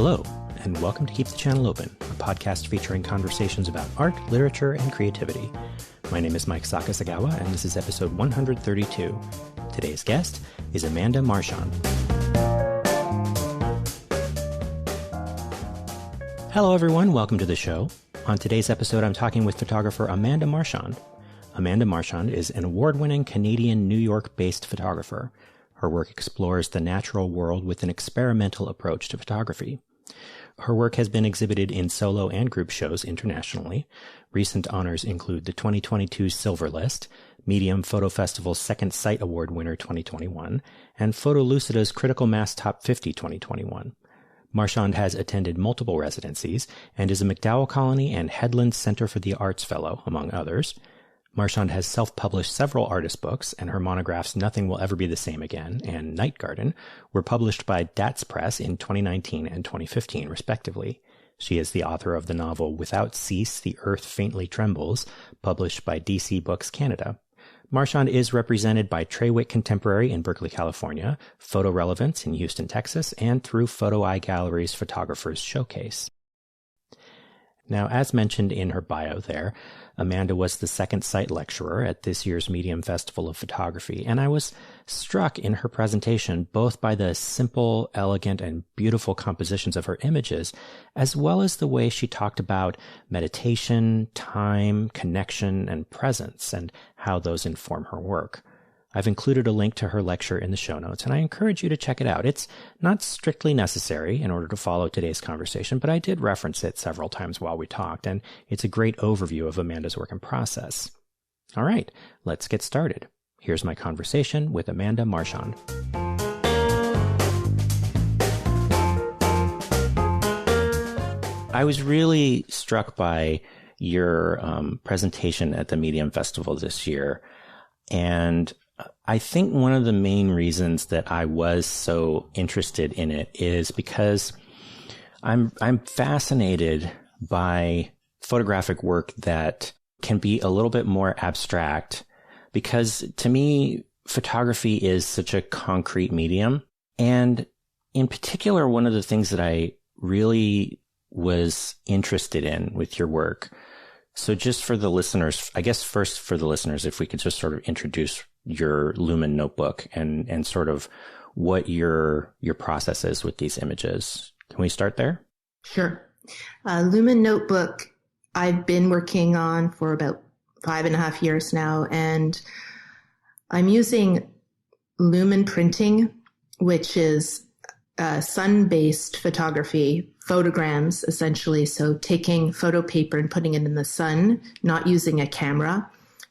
Hello, and welcome to Keep the Channel Open, a podcast featuring conversations about art, literature, and creativity. My name is Mike Sakasagawa, and this is episode 132. Today's guest is Amanda Marchand. Hello, everyone. Welcome to the show. On today's episode, I'm talking with photographer Amanda Marchand. Amanda Marchand is an award-winning Canadian, New York-based photographer. Her work explores the natural world with an experimental approach to photography. Her work has been exhibited in solo and group shows internationally. Recent honors include the 2022 Silver List, Medium Photo Festival's Second Sight Award winner 2021, and Photolucida's Critical Mass Top 50 2021. Marchand has attended multiple residencies and is a MacDowell Colony and Headland Center for the Arts Fellow, among others. Marchand has self-published several artist books, and her monographs Nothing Will Ever Be the Same Again and Night Garden were published by Dats Press in 2019 and 2015, respectively. She is the author of the novel Without Cease, The Earth Faintly Trembles, published by DC Books Canada. Marchand is represented by Trawick Contemporary in Berkeley, California, Photo Relevance in Houston, Texas, and through Photo Eye Gallery's Photographers Showcase. Now, as mentioned in her bio there, Amanda was the Second Sight lecturer at this year's Medium Festival of Photography, and I was struck in her presentation both by the simple, elegant, and beautiful compositions of her images, as well as the way she talked about meditation, time, connection, and presence, and how those inform her work. I've included a link to her lecture in the show notes, and I encourage you to check it out. It's not strictly necessary in order to follow today's conversation, but I did reference it several times while we talked, and it's a great overview of Amanda's work and process. All right, let's get started. Here's my conversation with Amanda Marchand. I was really struck by your presentation at the Medium Festival this year, and I think one of the main reasons that I was so interested in it is because I'm fascinated by photographic work that can be a little bit more abstract, because to me, photography is such a concrete medium. And in particular, one of the things that I really was interested in with your work. So just for the listeners, I guess first for the listeners, if we could just sort of introduce your Lumen Notebook and sort of what your process is with these images. Can we start there? Sure. Lumen Notebook, I've been working on for about 5.5 years now, and I'm using Lumen printing, which is sun-based photography, photograms essentially. So taking photo paper and putting it in the sun, not using a camera.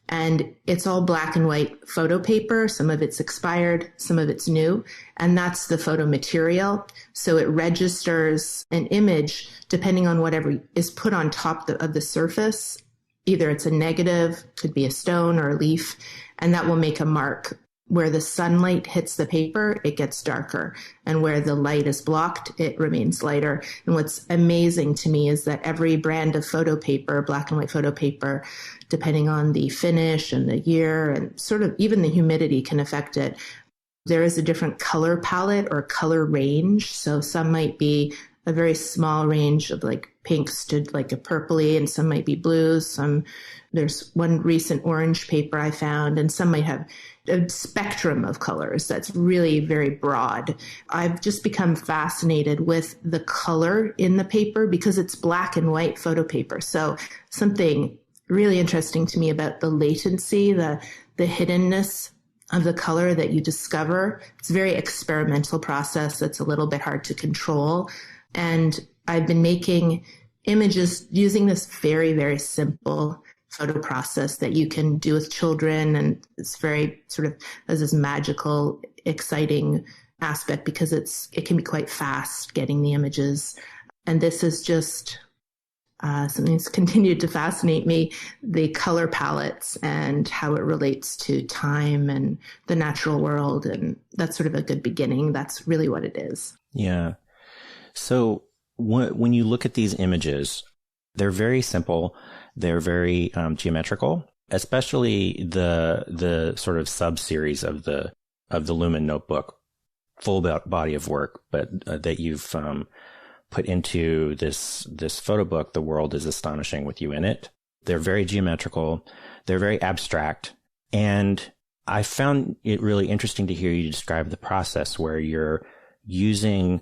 And it's all black and white photo paper. Some of it's expired, some of it's new. And that's the photo material. So it registers an image depending on whatever is put on top of the surface. Either it's a negative, could be a stone or a leaf, and that will make a mark. Where the sunlight hits the paper, it gets darker. And where the light is blocked, it remains lighter. And what's amazing to me is that every brand of photo paper, black and white photo paper, depending on the finish and the year and sort of even the humidity can affect it. There is a different color palette or color range. So some might be a very small range of like pinks to like a purpley, and some might be blues. There's one recent orange paper I found, and some might have a spectrum of colors that's really very broad. I've just become fascinated with the color in the paper because it's black and white photo paper. So something really interesting to me about the latency, the hiddenness of the color that you discover. It's a very experimental process that's a little bit hard to control. And I've been making images using this very, very simple photo process that you can do with children. And it's very sort of has this magical, exciting aspect because it can be quite fast getting the images. And this is just something that's continued to fascinate me, the color palettes and how it relates to time and the natural world. And that's sort of a good beginning. That's really what it is. Yeah. So when you look at these images, they're very simple. They're very geometrical, especially the sort of sub-series of the Lumen Notebook, full body of work, but that you've put into this photo book, The World is Astonishing with You in It. They're very geometrical. They're very abstract. And I found it really interesting to hear you describe the process where you're using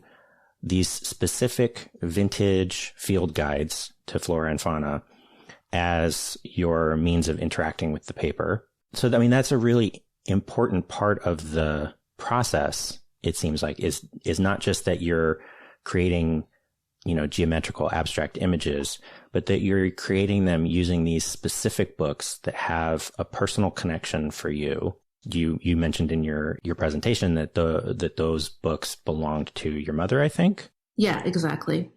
these specific vintage field guides to flora and fauna as your means of interacting with the paper. So, I mean, that's a really important part of the process, it seems like, is not just that you're creating, geometrical abstract images, but that you're creating them using these specific books that have a personal connection for you. You mentioned in your presentation that those books belonged to your mother, I think. Yeah, exactly.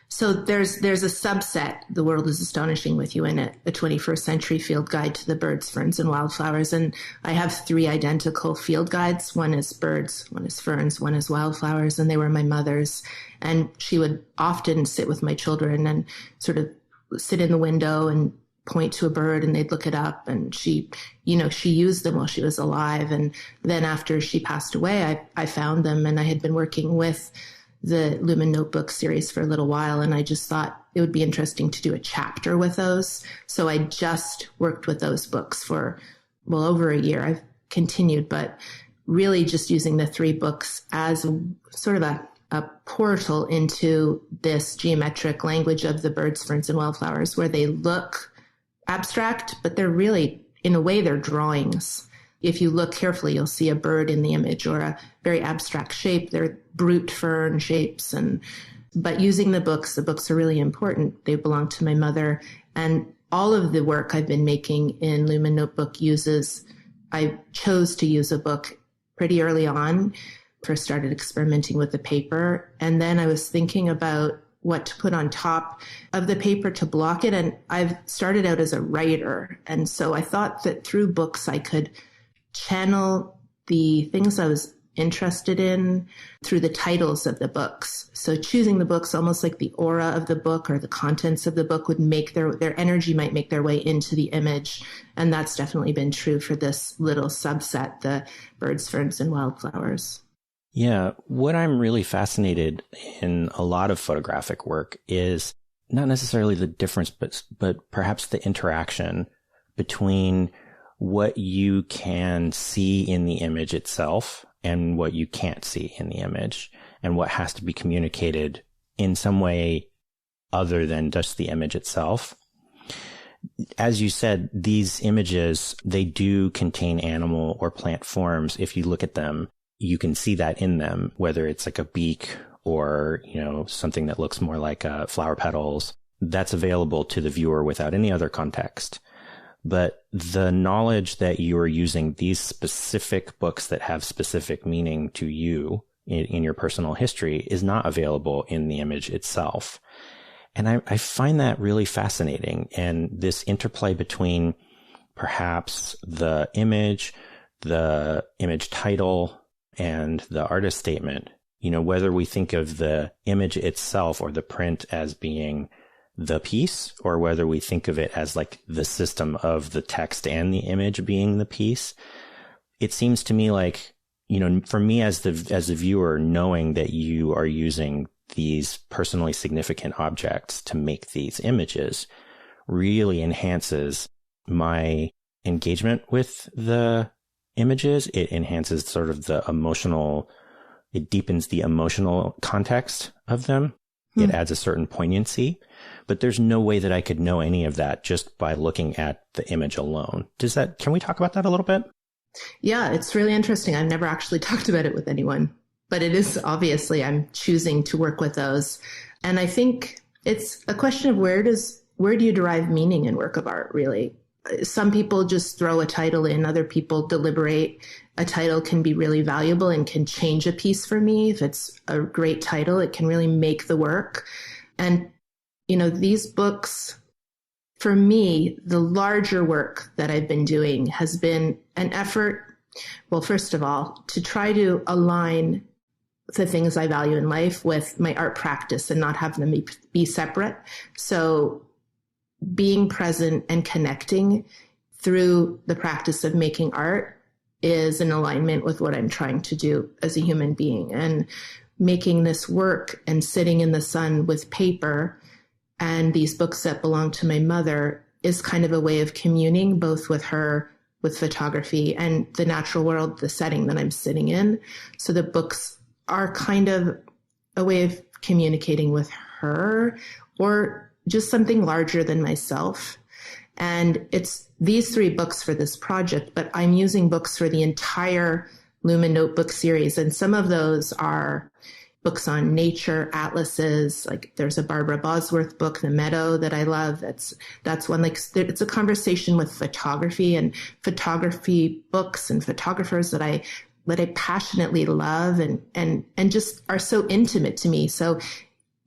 So there's a subset, The World is Astonishing with You in It, a 21st century field guide to the birds, ferns, and wildflowers. And I have 3 identical field guides. One is birds, one is ferns, one is wildflowers, and they were my mother's. And she would often sit with my children and sort of sit in the window and point to a bird, and they'd look it up. And she used them while she was alive. And then after she passed away, I found them, and I had been working with the Lumen Notebook series for a little while, and I just thought it would be interesting to do a chapter with those. So I just worked with those books for, over a year. I've continued, but really just using the 3 books as sort of a portal into this geometric language of the birds, ferns, and wildflowers, where they look abstract, but they're really, in a way, they're drawings. If you look carefully, you'll see a bird in the image or a very abstract shape. They're brute fern shapes. But using the books are really important. They belong to my mother. And all of the work I've been making in Lumen Notebook I chose to use a book pretty early on. First started experimenting with the paper. And then I was thinking about what to put on top of the paper to block it. And I've started out as a writer. And so I thought that through books, I could channel the things I was interested in through the titles of the books. So choosing the books, almost like the aura of the book or the contents of the book would make their energy might make their way into the image. And that's definitely been true for this little subset, the birds, ferns, and wildflowers. Yeah. What I'm really fascinated in a lot of photographic work is not necessarily the difference, but perhaps the interaction between what you can see in the image itself and what you can't see in the image, and what has to be communicated in some way other than just the image itself. As you said, these images, they do contain animal or plant forms. If you look at them, you can see that in them, whether it's like a beak or, something that looks more like flower petals. That's available to the viewer without any other context. But the knowledge that you are using these specific books that have specific meaning to you in your personal history is not available in the image itself. And I find that really fascinating. And this interplay between perhaps the image title, and the artist statement, whether we think of the image itself or the print as being the piece, or whether we think of it as like the system of the text and the image being the piece. It seems to me like, for me as the viewer, knowing that you are using these personally significant objects to make these images really enhances my engagement with the images. It enhances sort of it deepens the emotional context of them. It adds a certain poignancy, but there's no way that I could know any of that just by looking at the image alone. Can we talk about that a little bit? Yeah, it's really interesting. I've never actually talked about it with anyone, but it is obviously I'm choosing to work with those. And I think it's a question of where do you derive meaning in work of art, really? Some people just throw a title in, other people deliberate. A title can be really valuable and can change a piece for me. If it's a great title, it can really make the work. And, these books, for me, the larger work that I've been doing has been an effort, well, first of all, to try to align the things I value in life with my art practice and not have them be separate. So being present and connecting through the practice of making art is in alignment with what I'm trying to do as a human being. And making this work and sitting in the sun with paper and these books that belong to my mother is kind of a way of communing both with her, with photography, and the natural world, the setting that I'm sitting in. So the books are kind of a way of communicating with her or just something larger than myself. And it's these 3 books for this project, but I'm using books for the entire Lumen Notebook series. And some of those are books on nature, atlases. Like there's a Barbara Bosworth book, The Meadow, that I love. That's one, like it's a conversation with photography and photography books and photographers that I passionately love and just are so intimate to me. So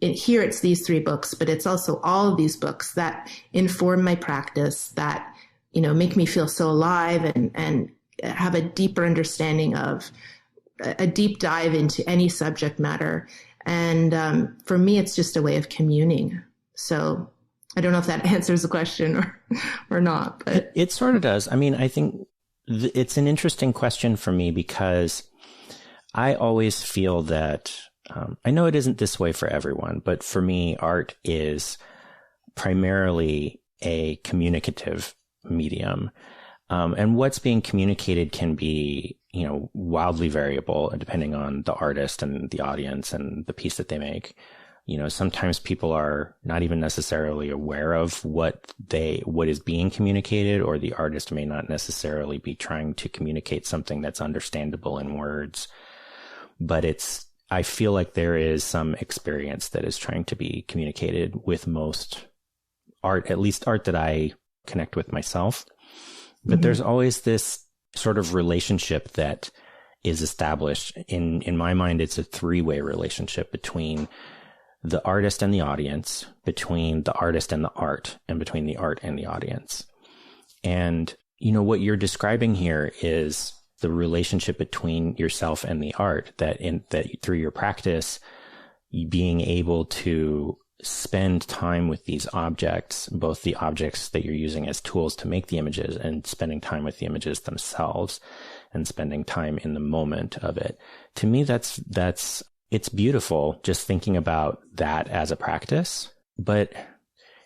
here it's these 3 books, but it's also all of these books that inform my practice, that, make me feel so alive and have a deeper understanding of a deep dive into any subject matter. And for me, it's just a way of communing. So I don't know if that answers the question or not, but it sort of does. I mean, I think it's an interesting question for me because I always feel that I know it isn't this way for everyone, but for me, art is primarily a communicative medium. And what's being communicated can be, wildly variable depending on the artist and the audience and the piece that they make. Sometimes people are not even necessarily aware of what is being communicated, or the artist may not necessarily be trying to communicate something that's understandable in words. But I feel like there is some experience that is trying to be communicated with most art, at least art that I connect with myself. But there's always this sort of relationship that is established. In my mind, it's a 3-way relationship between the artist and the audience, between the artist and the art, and between the art and the audience. And, what you're describing here is the relationship between yourself and the art, that through your practice, being able to spend time with these objects, both the objects that you're using as tools to make the images and spending time with the images themselves and spending time in the moment of it. To me, it's beautiful just thinking about that as a practice. But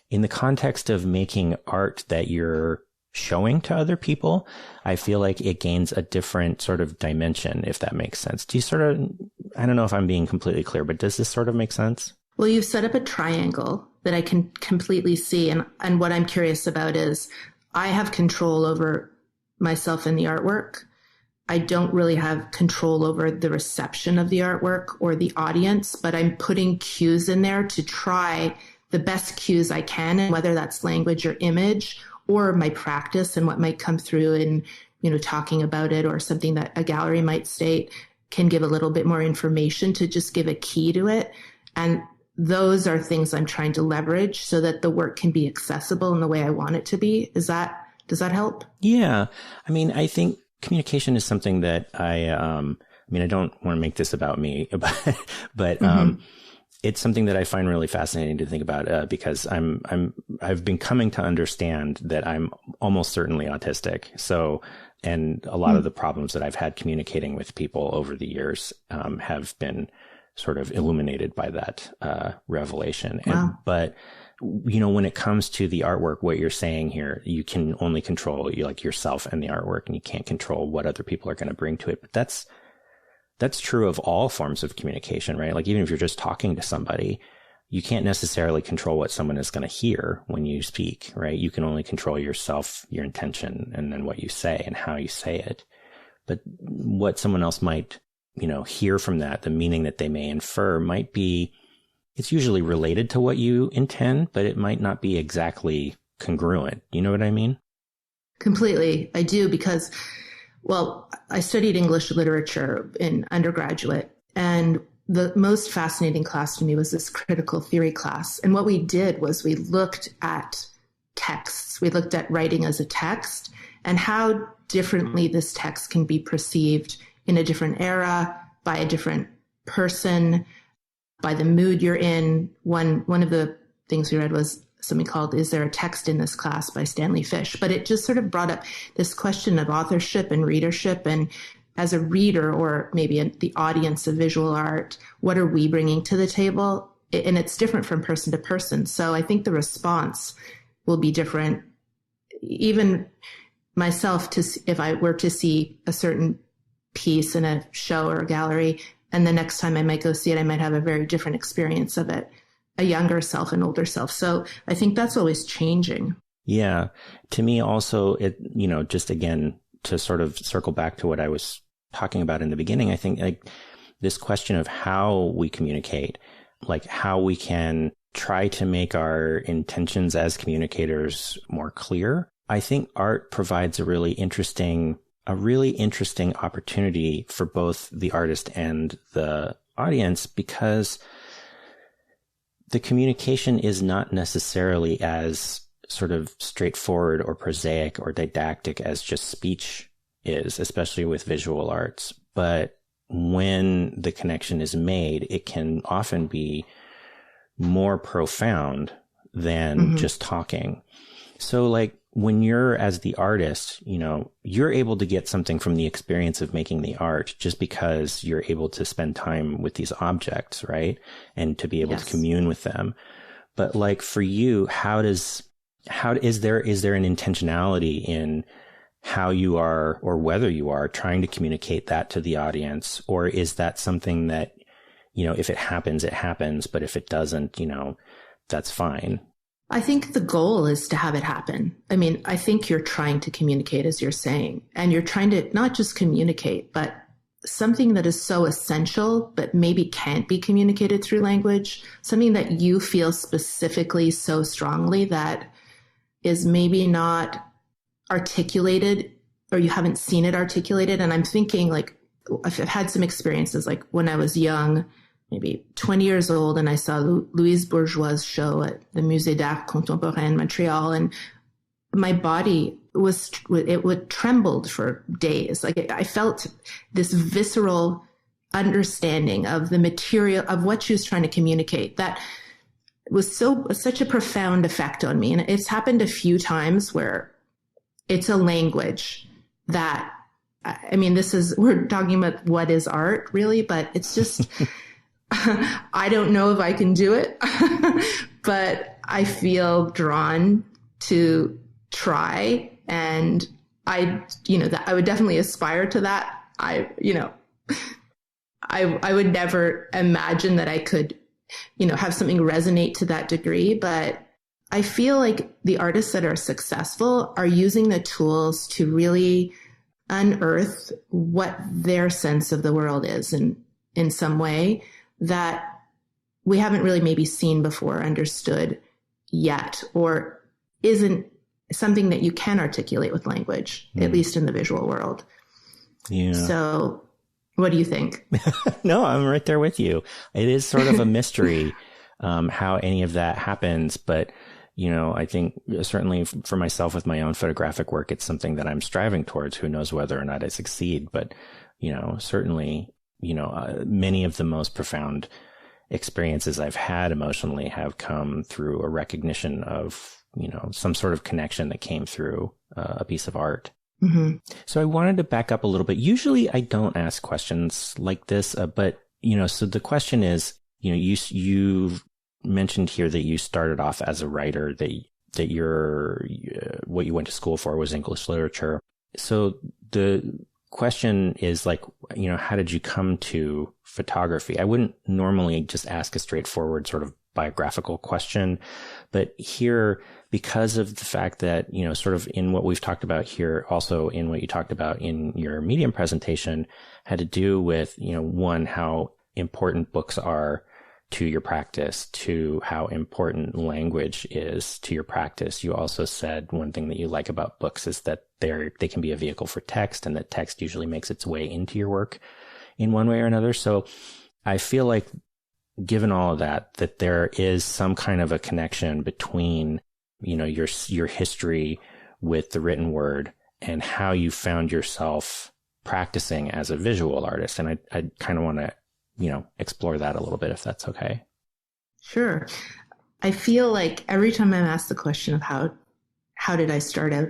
in the context of making art that you're showing to other people, I feel like it gains a different sort of dimension, if that makes sense. I don't know if I'm being completely clear, but does this sort of make sense? Well, you've set up a triangle that I can completely see. And what I'm curious about is I have control over myself and the artwork. I don't really have control over the reception of the artwork or the audience, but I'm putting cues in there to try the best cues I can, and whether that's language or image or my practice and what might come through in, talking about it, or something that a gallery might state can give a little bit more information to just give a key to it. And those are things I'm trying to leverage so that the work can be accessible in the way I want it to be. Does that help? Yeah. I mean, I think communication is something that I don't want to make this about me, but it's something that I find really fascinating to think about, because I've been coming to understand that I'm almost certainly autistic. So, and a lot of the problems that I've had communicating with people over the years, have been sort of illuminated by that, revelation. Wow. But when it comes to the artwork, what you're saying here, you can only control yourself and the artwork, and you can't control what other people are going to bring to it. But that's true of all forms of communication, right? Like even if you're just talking to somebody, you can't necessarily control what someone is going to hear when you speak, right? You can only control yourself, your intention, and then what you say and how you say it. But what someone else might, hear from that, the meaning that they may infer might be, it's usually related to what you intend, but it might not be exactly congruent. You know what I mean? Completely. I do, because, I studied English literature in undergraduate, and the most fascinating class to me was this critical theory class. And what we did was we looked at texts. We looked at writing as a text and how differently this text can be perceived in a different era, by a different person, by the mood you're in. One of the things we read was something called "Is There a Text in This Class" by Stanley Fish. But it just sort of brought up this question of authorship and readership and as a reader or maybe the audience of visual art, what are we bringing to the table? And it's different from person to person. So I think the response will be different. Even myself, if I were to see a certain piece in a show or a gallery, and the next time I might go see it, I might have a very different experience of it, a younger self, an older self. So I think that's always changing. Yeah. To me also, just again, to sort of circle back to what I was talking about in the beginning, I think like this question of how we communicate, like how we can try to make our intentions as communicators more clear. I think art provides a really interesting opportunity for both the artist and the audience, because the communication is not necessarily as sort of straightforward or prosaic or didactic as just speech is, especially with visual arts. But when the connection is made, it can often be more profound than just talking. So like when you're as the artist, you're able to get something from the experience of making the art just because you're able to spend time with these objects, right? And to be able to commune with them. But like for you, is there an intentionality in how you are, or whether you are trying to communicate that to the audience? Or is that something that, if it happens, it happens, but if it doesn't, that's fine? I think the goal is to have it happen. I mean, I think you're trying to communicate, as you're saying, and you're trying to not just communicate, but something that is so essential, but maybe can't be communicated through language, something that you feel specifically so strongly that is maybe not articulated, or you haven't seen it articulated. And I'm thinking like, I've had some experiences like when I was young, maybe 20 years old, and I saw Louise Bourgeois' show at the Musée d'Art Contemporain in Montreal, and my body would trembled for days. Like I felt this visceral understanding of the material of what she was trying to communicate that was such a profound effect on me. And it's happened a few times where it's a language that, I mean, we're talking about what is art really, but it's just, I don't know if I can do it, but I feel drawn to try. And I would definitely aspire to that. I would never imagine that I could, have something resonate to that degree, but I feel like the artists that are successful are using the tools to really unearth what their sense of the world is in some way that we haven't really maybe seen before, understood yet, or isn't something that you can articulate with language, at least in the visual world. Yeah. So what do you think? No, I'm right there with you. It is sort of a mystery how any of that happens. But, I think certainly for myself with my own photographic work, it's something that I'm striving towards. Who knows whether or not I succeed. But, certainly, many of the most profound experiences I've had emotionally have come through a recognition of, some sort of connection that came through a piece of art. Mm-hmm. So I wanted to back up a little bit. Usually I don't ask questions like this, but, so the question is, you've mentioned here that you started off as a writer, that what you went to school for was English literature. So the question is like, how did you come to photography? I wouldn't normally just ask a straightforward sort of biographical question, but here, because of the fact that, sort of in what we've talked about here, also in what you talked about in your Medium presentation, had to do with, one, how important books are to your practice, to how important language is to your practice. You also said one thing that you like about books is that they can be a vehicle for text, and that text usually makes its way into your work in one way or another. So I feel like, given all of that there is some kind of a connection between, your history with the written word and how you found yourself practicing as a visual artist. And I kind of want to, explore that a little bit, if that's okay. Sure. I feel like every time I'm asked the question of how did I start out,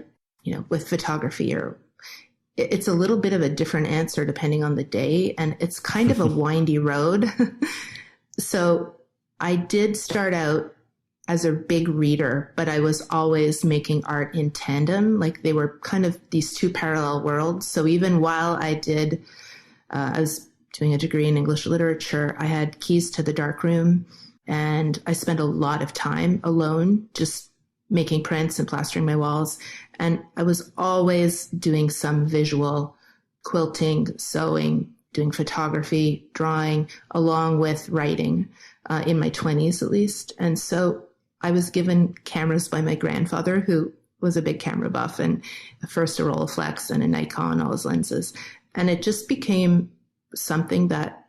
with photography, or it's a little bit of a different answer depending on the day. And it's kind of a windy road. So I did start out as a big reader, but I was always making art in tandem. Like they were kind of these two parallel worlds. So even while I was doing a degree in English literature, I had keys to the darkroom, and I spent a lot of time alone, just making prints and plastering my walls. And I was always doing some visual quilting, sewing, doing photography, drawing, along with writing, in my 20s at least. And so I was given cameras by my grandfather, who was a big camera buff, and first a Rolleiflex and a Nikon, all his lenses. And it just became something that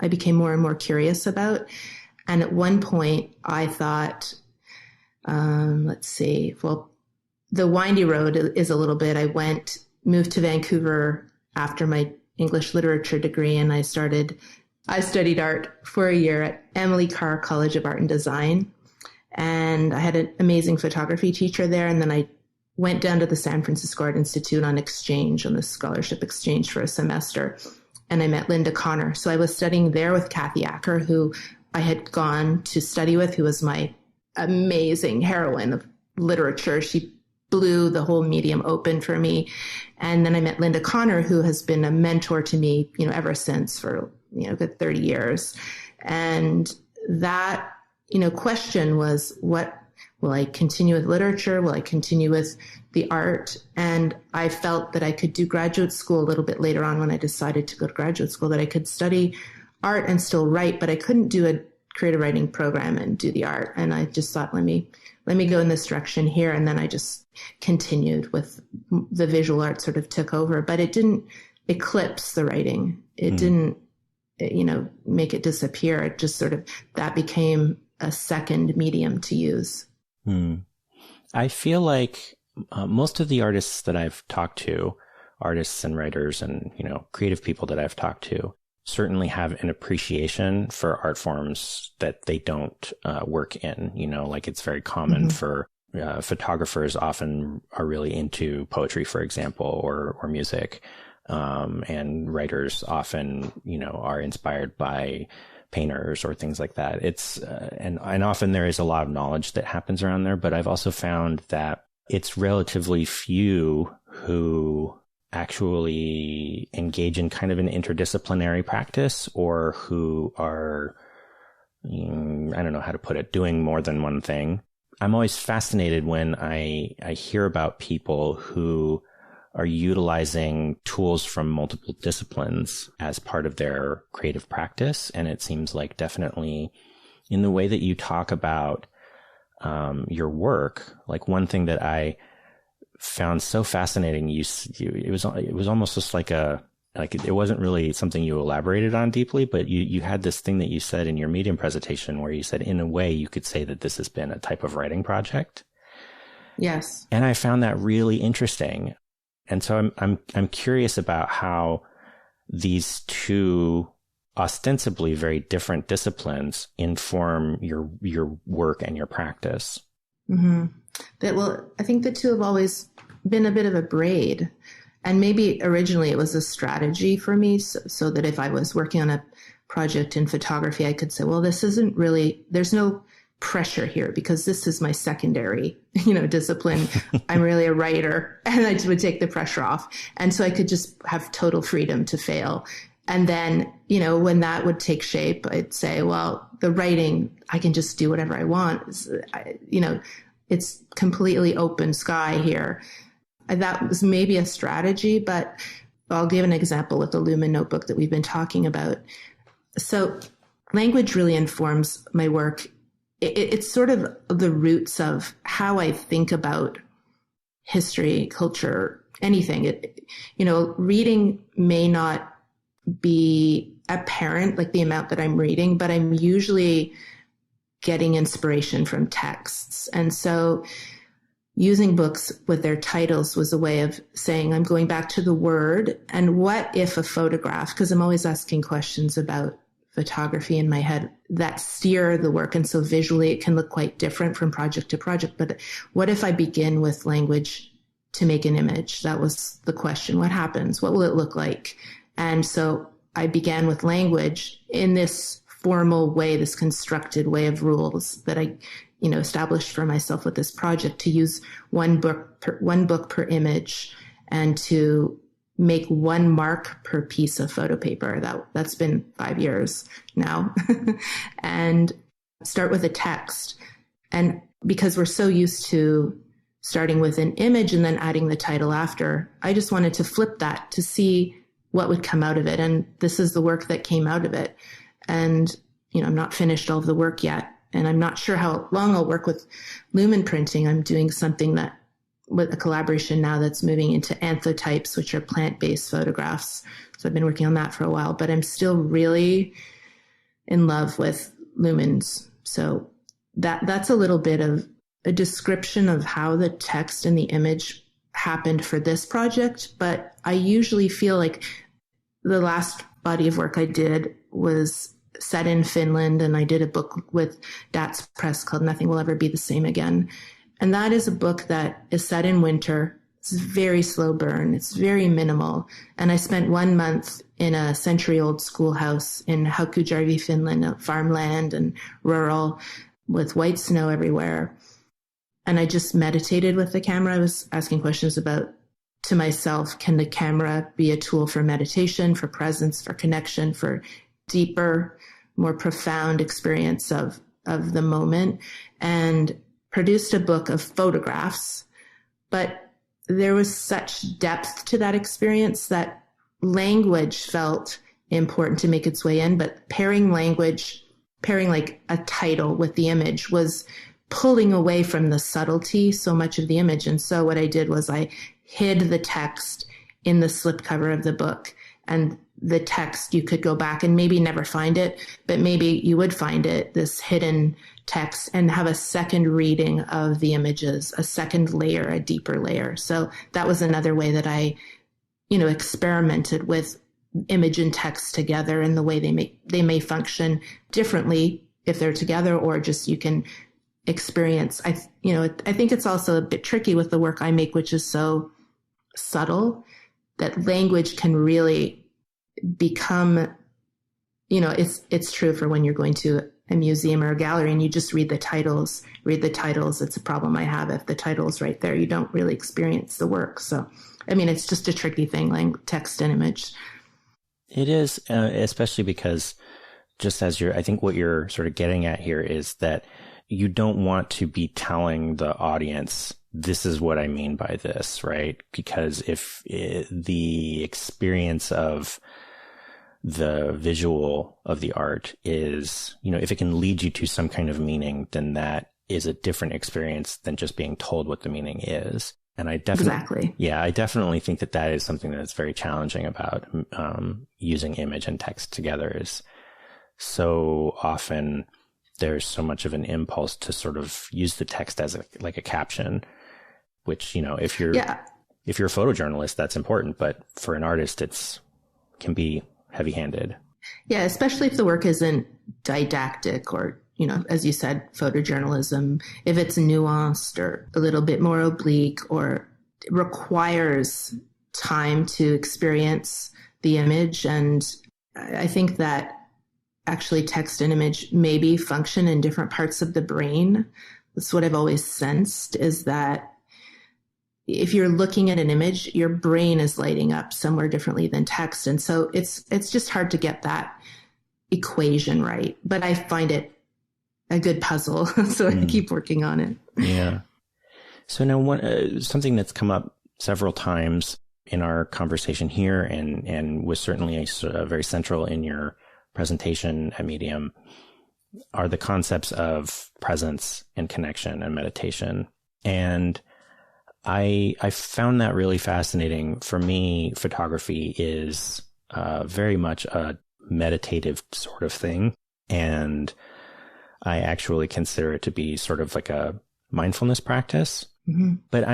I became more and more curious about. And at one point I thought, the windy road is a little bit. I moved to Vancouver after my English literature degree, and I studied art for a year at Emily Carr College of Art and Design. And I had an amazing photography teacher there. And then I went down to the San Francisco Art Institute on the scholarship exchange for a semester. And I met Linda Connor. So I was studying there with Kathy Acker, who I had gone to study with, who was my amazing heroine of literature. She blew the whole medium open for me. And then I met Linda Connor, who has been a mentor to me, ever since, for, good 30 years. And that, question was, what will I continue with literature? Will I continue with the art? And I felt that I could do graduate school a little bit later on, when I decided to go to graduate school, that I could study art and still write, but I couldn't do a creative writing program and do the art. And I just thought, let me go in this direction here. And then I just continued with the visual art, sort of took over, but it didn't eclipse the writing. It didn't, make it disappear. It just sort of, that became a second medium to use. I feel like most of the artists that I've talked to, artists and writers and, creative people that I've talked to, certainly have an appreciation for art forms that they don't work in. Like it's very common for photographers often are really into poetry, for example, or music. And writers often, are inspired by painters or things like that. It's and often there is a lot of knowledge that happens around there, but I've also found that it's relatively few who actually engage in kind of an interdisciplinary practice, or who are, I don't know how to put it, doing more than one thing. I'm always fascinated when I hear about people who are utilizing tools from multiple disciplines as part of their creative practice. And it seems like definitely in the way that you talk about your work, like one thing that I found so fascinating, it was almost just like it wasn't really something you elaborated on deeply, but you had this thing that you said in your Medium presentation where you said, in a way, you could say that this has been a type of writing project. Yes. And I found that really interesting. And so I'm curious about how these two ostensibly very different disciplines inform your work and your practice. Mm-hmm. I think the two have always been a bit of a braid. And maybe originally it was a strategy for me, so that if I was working on a project in photography, I could say, well, this isn't really, there's no pressure here because this is my secondary, discipline. I'm really a writer, and I would take the pressure off. And so I could just have total freedom to fail. And then, when that would take shape, I'd say, well, the writing, I can just do whatever I want. It's completely open sky here. That was maybe a strategy, but I'll give an example with the Lumen Notebook that we've been talking about. So language really informs my work. It's sort of the roots of how I think about history, culture, anything. Reading may not be apparent, like the amount that I'm reading, but I'm usually getting inspiration from texts. And so using books with their titles was a way of saying, I'm going back to the word. And what if a photograph, because I'm always asking questions about photography in my head that steer the work. And so visually it can look quite different from project to project. But what if I begin with language to make an image. That was the question. What happens? What will it look like? And so I began with language in this formal way, this constructed way of rules that I, established for myself with this project, to use one book per image and to make one mark per piece of photo paper. That's been 5 years now. And start with a text. And because we're so used to starting with an image and then adding the title after, I just wanted to flip that to see what would come out of it. And this is the work that came out of it. And, I'm not finished all of the work yet. And I'm not sure how long I'll work with Lumen printing. I'm doing something with a collaboration now that's moving into anthotypes, which are plant-based photographs. So I've been working on that for a while, but I'm still really in love with lumens. So that's a little bit of a description of how the text and the image happened for this project. But I usually feel like the last body of work I did was set in Finland, and I did a book with Dats Press called Nothing Will Ever Be the Same Again. And that is a book that is set in winter. It's very slow burn. It's very minimal. And I spent 1 month in a century-old schoolhouse in Haukujärvi, Finland, farmland and rural, with white snow everywhere. And I just meditated with the camera. I was asking questions to myself, can the camera be a tool for meditation, for presence, for connection, for deeper, more profound experience of the moment? And produced a book of photographs, but there was such depth to that experience that language felt important to make its way in, but pairing like a title with the image was pulling away from the subtlety so much of the image. And so what I did was I hid the text in the slipcover of the book, and the text, you could go back and maybe never find it, but maybe you would find it, this hidden text, and have a second reading of the images, a second layer, a deeper layer. So that was another way that I, experimented with image and text together, and the way they may function differently if they're together, or just you can experience. I think it's also a bit tricky with the work I make, which is so subtle, that language can really become, it's true for when you're going to a museum or a gallery and you just read the titles. It's a problem I have. If the title's right there, you don't really experience the work. So, it's just a tricky thing, text and image. It is, especially because just as I think what you're sort of getting at here is that you don't want to be telling the audience, this is what I mean by this, right? Because if the experience of the visual of the art is, if it can lead you to some kind of meaning, then that is a different experience than just being told what the meaning is. And I definitely think that is something that's very challenging about using image and text together. Is so often there's so much of an impulse to sort of use the text as a caption, which, if you're a photojournalist, that's important, but for an artist, can be heavy-handed. Yeah, especially if the work isn't didactic or, as you said, photojournalism, if it's nuanced or a little bit more oblique or requires time to experience the image. And I think that actually text and image maybe function in different parts of the brain. That's what I've always sensed, is that if you're looking at an image, your brain is lighting up somewhere differently than text. And so it's just hard to get that equation right. But I find it a good puzzle. So I keep working on it. Yeah. So now something that's come up several times in our conversation here and was certainly very central in your presentation at Medium are the concepts of presence and connection and meditation. And I found that really fascinating. For me, photography is very much a meditative sort of thing. And I actually consider it to be sort of like a mindfulness practice. Mm-hmm. But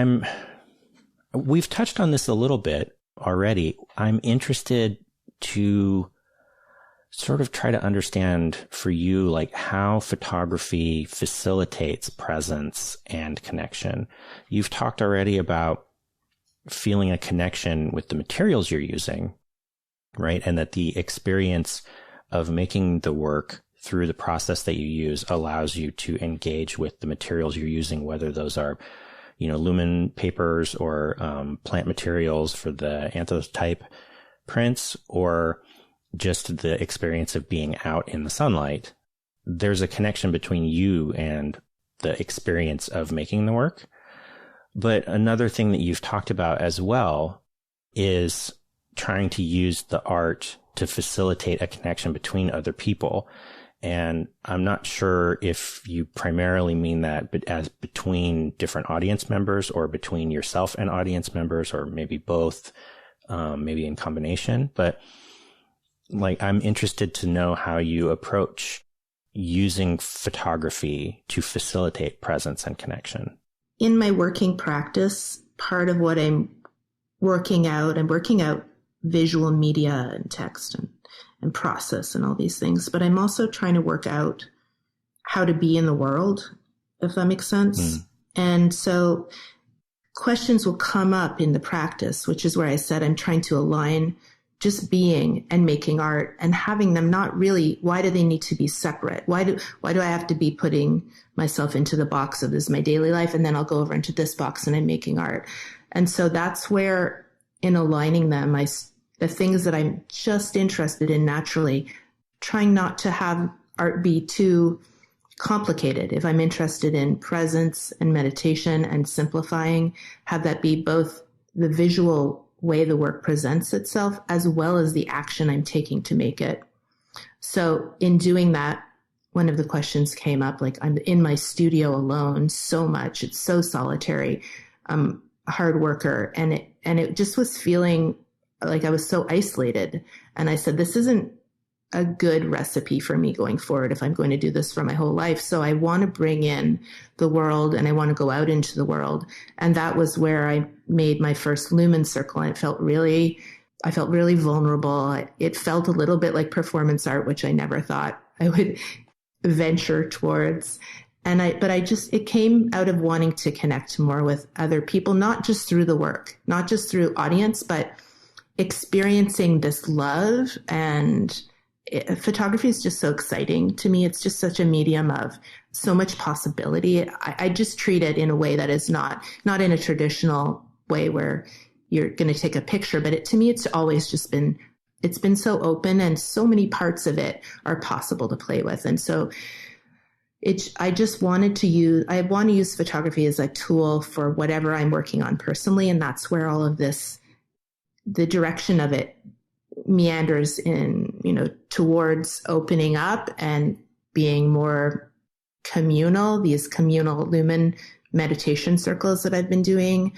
we've touched on this a little bit already. I'm interested to sort of try to understand for you, like how photography facilitates presence and connection. You've talked already about feeling a connection with the materials you're using, right? And that the experience of making the work through the process that you use allows you to engage with the materials you're using, whether those are, lumen papers or plant materials for the anthotype prints, or just the experience of being out in the sunlight. There's a connection between you and the experience of making the work. But another thing that you've talked about as well is trying to use the art to facilitate a connection between other people. And I'm not sure if you primarily mean that, but as between different audience members, or between yourself and audience members, or maybe both, maybe in combination. But I'm interested to know how you approach using photography to facilitate presence and connection. In my working practice, part of what I'm working out visual media and text and process and all these things, but I'm also trying to work out how to be in the world, if that makes sense. And so questions will come up in the practice, which is where I said I'm trying to align just being and making art, and having them not really, why do they need to be separate? Why do I have to be putting myself into the box of this is my daily life, and then I'll go over into this box and I'm making art? And so that's where, in aligning them, the things that I'm just interested in naturally, trying not to have art be too complicated. If I'm interested in presence and meditation and simplifying, have that be both the visual way the work presents itself as well as the action I'm taking to make it. So in doing that, one of the questions came up, I'm in my studio alone so much. It's so solitary. I'm a hard worker. And it just was feeling like I was so isolated. And I said, this isn't a good recipe for me going forward if I'm going to do this for my whole life. So I want to bring in the world, and I want to go out into the world. And that was where I made my first Lumen circle. And I felt really vulnerable. It felt a little bit like performance art, which I never thought I would venture towards. It came out of wanting to connect more with other people, not just through the work, not just through audience, but experiencing this love. And photography is just so exciting to me. It's just such a medium of so much possibility. I just treat it in a way that is not in a traditional way where you're going to take a picture, but to me, it's always just been so open, and so many parts of it are possible to play with. And so I want to use photography as a tool for whatever I'm working on personally. And that's where all of this, the direction of it meanders in, towards opening up and being more communal, these communal Lumen meditation circles that I've been doing,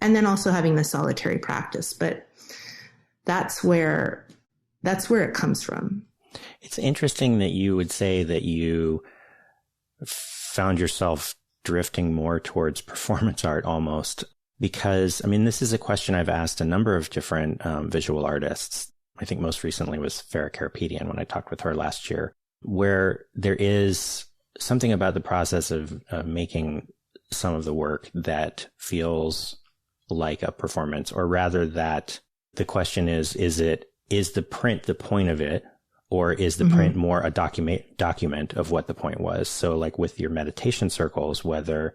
and then also having the solitary practice. But that's where it comes from. It's interesting that you would say that you found yourself drifting more towards performance art almost, because, this is a question I've asked a number of different visual artists. I think most recently was Farah Karapetian when I talked with her last year, where there is something about the process of making some of the work that feels like a performance, or rather that the question is the print the point of it, or is the print more a document of what the point was? So like with your meditation circles, whether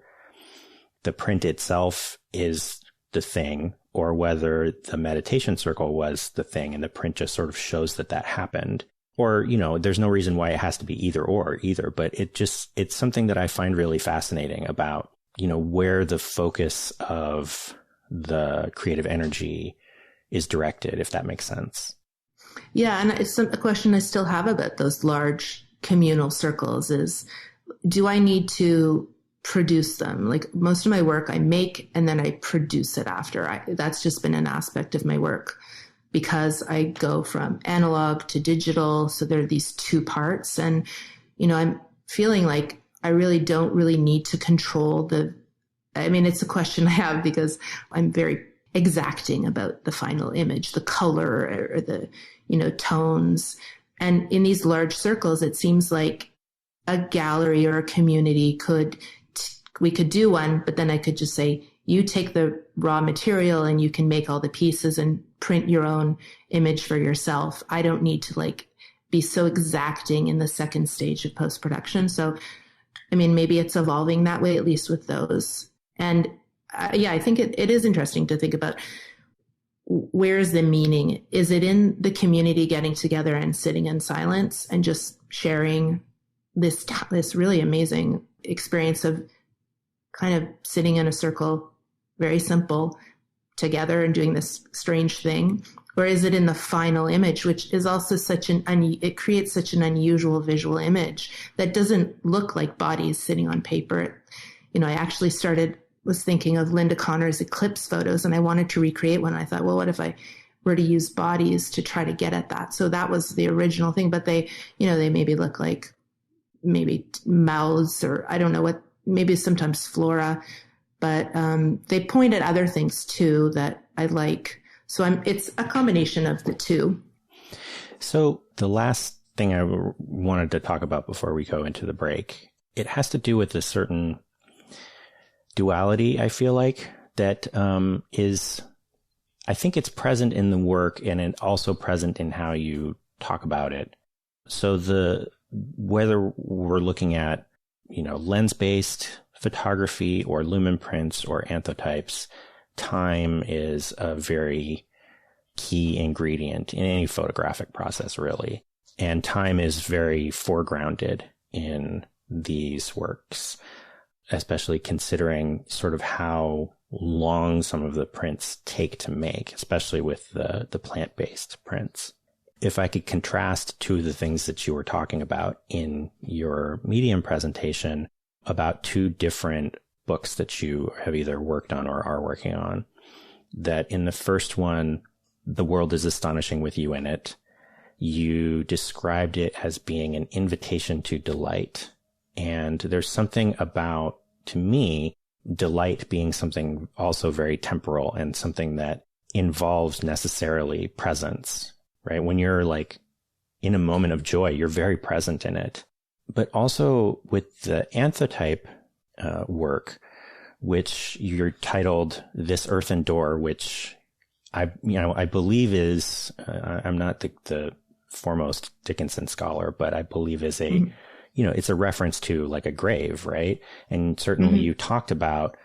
the print itself is the thing, or whether the meditation circle was the thing and the print just sort of shows that happened. Or, there's no reason why it has to be either, but it's something that I find really fascinating about, where the focus of the creative energy is directed, if that makes sense. Yeah. And it's a question I still have about those large communal circles is, do I need to produce them? Like most of my work I make and then I produce it after. That's just been an aspect of my work because I go from analog to digital. So there are these two parts, and, I'm feeling like I don't really need to control it's a question I have because I'm very exacting about the final image, the color or the, tones. And in these large circles, it seems like a gallery or a community we could do one, but then I could just say, you take the raw material and you can make all the pieces and print your own image for yourself. I don't need to like be so exacting in the second stage of post-production. So, I mean, maybe it's evolving that way, at least with those. And yeah, I think it is interesting to think about, where is the meaning? Is it in the community getting together and sitting in silence and just sharing this really amazing experience of kind of sitting in a circle, very simple, together and doing this strange thing? Or is it in the final image, which is also it creates such an unusual visual image that doesn't look like bodies sitting on paper? You know, I actually was thinking of Linda Connor's eclipse photos, and I wanted to recreate one. I thought, well, what if I were to use bodies to try to get at that? So that was the original thing, but they maybe look like maybe mouths, or I don't know what, maybe sometimes flora, but they point at other things too that I like. So it's a combination of the two. So the last thing I wanted to talk about before we go into the break, it has to do with a certain duality, I feel like, that I think it's present in the work, and it also present in how you talk about it. So whether we're looking at, lens-based photography or lumen prints or anthotypes, time is a very key ingredient in any photographic process, really. And time is very foregrounded in these works, especially considering sort of how long some of the prints take to make, especially with the plant-based prints. If I could contrast two of the things that you were talking about in your Medium presentation about two different books that you have either worked on or are working on, that in the first one, The World is Astonishing with You in It, you described it as being an invitation to delight. And there's something about, to me, delight being something also very temporal and something that involves necessarily presence, right? When you're like in a moment of joy, you're very present in it. But also with the anthotype work, which you're titled This Earthen Door, which I believe is, I'm not the foremost Dickinson scholar, but I believe is a, it's a reference to like a grave, right? And certainly you talked about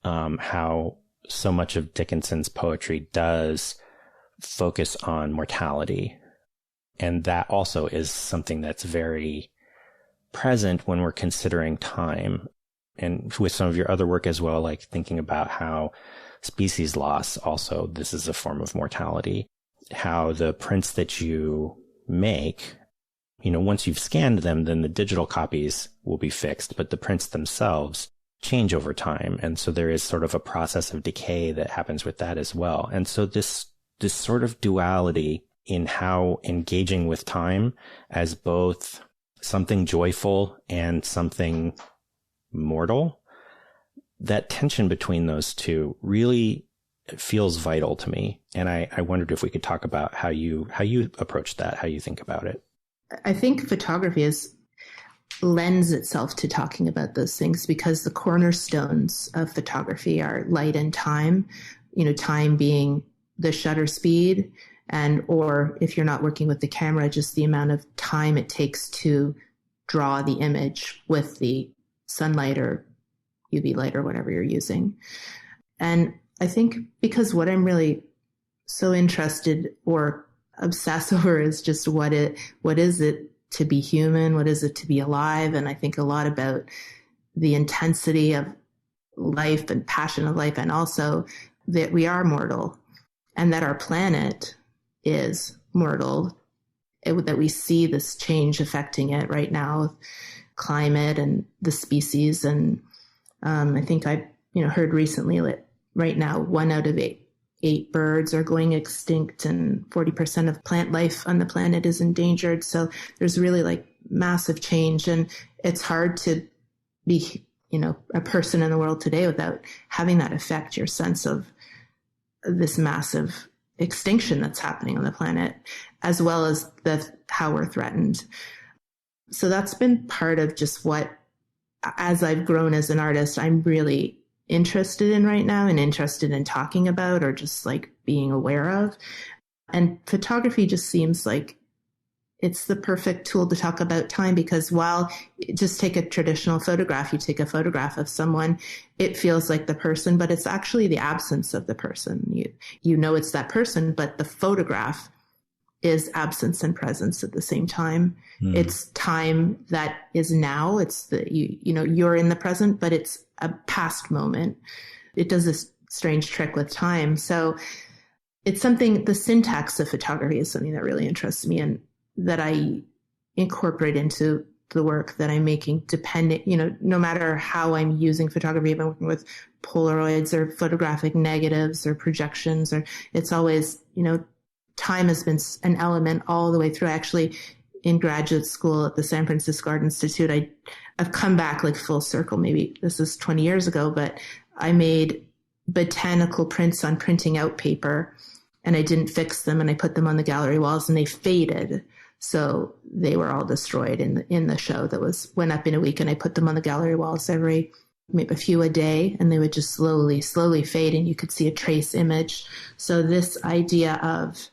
how so much of Dickinson's poetry does focus on mortality. And that also is something that's very present when we're considering time. And with some of your other work as well, like thinking about how species loss also, this is a form of mortality, how the prints that you make, once you've scanned them, then the digital copies will be fixed, but the prints themselves change over time. And so there is sort of a process of decay that happens with that as well. And so this sort of duality in how engaging with time as both something joyful and something mortal, that tension between those two really feels vital to me. And I wondered if we could talk about how you approach that, how you think about it. I think photography lends itself to talking about those things because the cornerstones of photography are light and time, time being the shutter speed, or if you're not working with the camera, just the amount of time it takes to draw the image with the sunlight or UV light or whatever you're using. And I think because what I'm really so interested or obsessed over is just what is it to be human? What is it to be alive? And I think a lot about the intensity of life and passion of life, and also that we are mortal and that our planet is mortal, that we see this change affecting it right now, climate and the species. And I think I heard recently that right now 1 out of 8 birds are going extinct and 40% of plant life on the planet is endangered. So there's really like massive change, and it's hard to be, a person in the world today without having that affect your sense of this massive extinction that's happening on the planet, as well as how we're threatened. So that's been part of just what, as I've grown as an artist, I'm really interested in right now and interested in talking about or just like being aware of. And photography just seems like it's the perfect tool to talk about time, because while just take a traditional photograph, you take a photograph of someone, it feels like the person, but it's actually the absence of the person. You know it's that person, but the photograph is absence and presence at the same time. It's time that is now. It's you're in the present, but it's a past moment. It does this strange trick with time. So it's something, the syntax of photography is something that really interests me and that I incorporate into the work that I'm making, depending, no matter how I'm using photography, if I'm working with Polaroids or photographic negatives or projections, or it's always, time has been an element all the way through. Actually, in graduate school at the San Francisco Art Institute, I've come back like full circle. Maybe this is 20 years ago, but I made botanical prints on printing out paper, and I didn't fix them, and I put them on the gallery walls, and they faded. So they were all destroyed in the show that went up in a week, and I put them on the gallery walls maybe a few a day, and they would just slowly fade, and you could see a trace image. So this idea of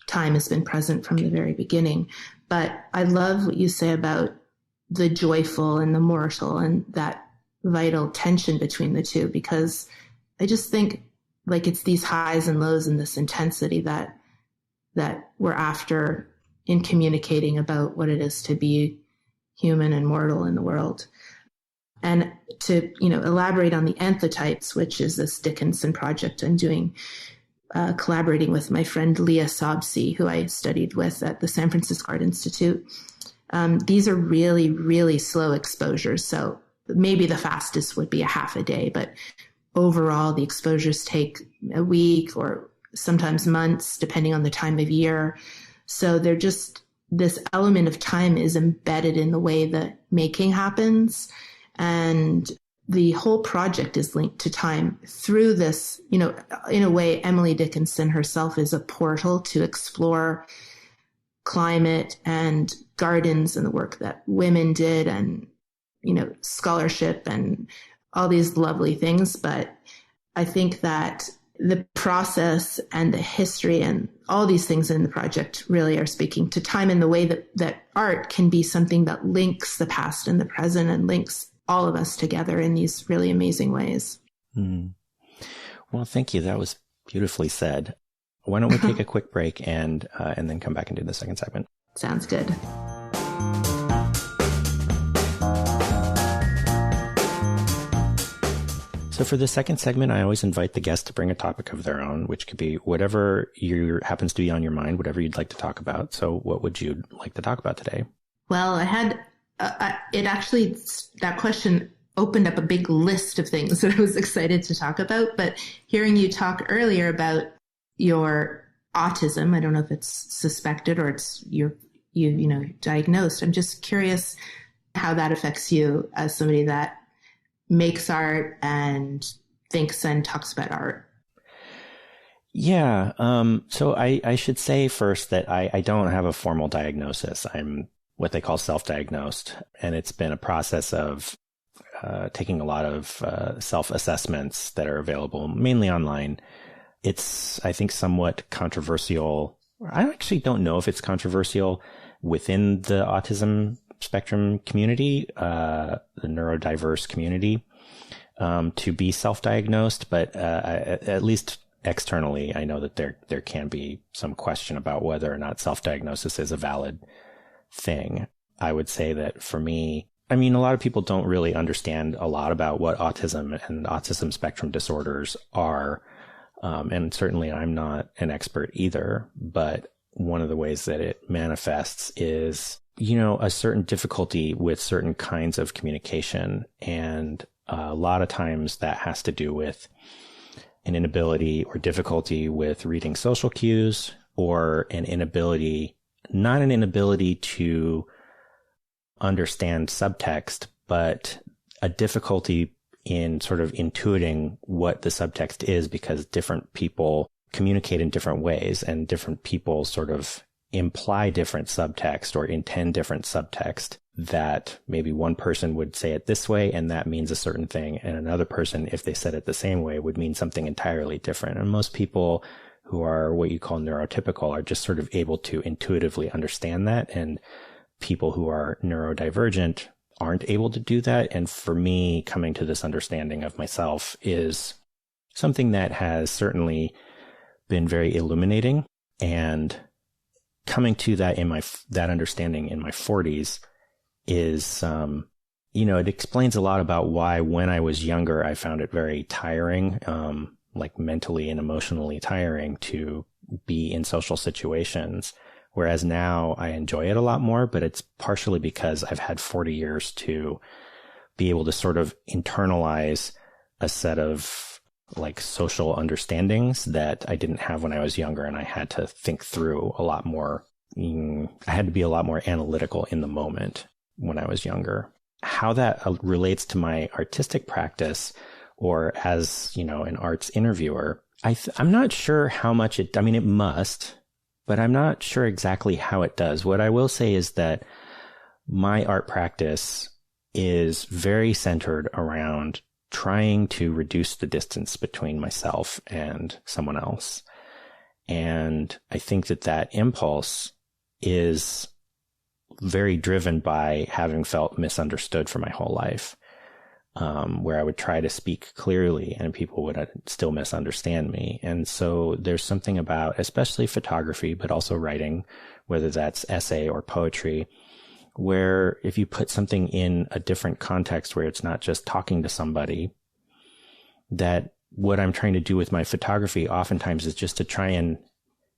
time has been present from the very beginning. But I love what you say about the joyful and the mortal and that vital tension between the two, because I just think like it's these highs and lows and this intensity that we're after in communicating about what it is to be human and mortal in the world. And to, elaborate on the anthrotypes, which is this Dickinson project I'm doing, collaborating with my friend Leah Sobsey, who I studied with at the San Francisco Art Institute. These are really, really slow exposures. So maybe the fastest would be a half a day, but overall the exposures take a week or sometimes months, depending on the time of year. So they're just, this element of time is embedded in the way that making happens. And the whole project is linked to time through this, in a way, Emily Dickinson herself is a portal to explore climate and gardens and the work that women did and, scholarship and all these lovely things. But I think that the process and the history and all these things in the project really are speaking to time in the way that art can be something that links the past and the present and links all of us together in these really amazing ways. Well, thank you. That was beautifully said. Why don't we take a quick break and then come back and do the second segment? Sounds good. So for the second segment, I always invite the guest to bring a topic of their own, which could be whatever happens to be on your mind, whatever you'd like to talk about. So what would you like to talk about today? Well, I had, that question opened up a big list of things that I was excited to talk about. But hearing you talk earlier about your autism, I don't know if it's suspected or it's you diagnosed. I'm just curious how that affects you as somebody that makes art and thinks and talks about art. Yeah. So I should say first that I don't have a formal diagnosis. I'm what they call self-diagnosed. And it's been a process of taking a lot of self-assessments that are available mainly online. It's, I think, somewhat controversial. I actually don't know if it's controversial within the autism spectrum community, the neurodiverse community, to be self-diagnosed. But at least externally, I know that there can be some question about whether or not self-diagnosis is a valid thing. I would say that for me, a lot of people don't really understand a lot about what autism and autism spectrum disorders are. And certainly I'm not an expert either, but one of the ways that it manifests is, a certain difficulty with certain kinds of communication. And a lot of times that has to do with an inability or difficulty with reading social cues, or not an inability to understand subtext, but a difficulty in sort of intuiting what the subtext is, because different people communicate in different ways and different people sort of imply different subtext or intend different subtext. that maybe one person would say it this way and that means a certain thing, and another person, if they said it the same way, would mean something entirely different. And most people who are what you call neurotypical are just sort of able to intuitively understand that, and people who are neurodivergent aren't able to do that. And for me, coming to this understanding of myself is something that has certainly been very illuminating, and coming to that that understanding in my 40s is, it explains a lot about why when I was younger, I found it very tiring, like mentally and emotionally tiring to be in social situations. Whereas now I enjoy it a lot more, but it's partially because I've had 40 years to be able to sort of internalize a set of like social understandings that I didn't have when I was younger. And I had to think through a lot more. I had to be a lot more analytical in the moment when I was younger. How that relates to my artistic practice, or as, an arts interviewer, I'm not sure how much it must, but I'm not sure exactly how it does. What I will say is that my art practice is very centered around trying to reduce the distance between myself and someone else. And I think that impulse is very driven by having felt misunderstood for my whole life, where I would try to speak clearly and people would still misunderstand me. And so there's something about, especially photography, but also writing, whether that's essay or poetry, where if you put something in a different context where it's not just talking to somebody, that what I'm trying to do with my photography oftentimes is just to try and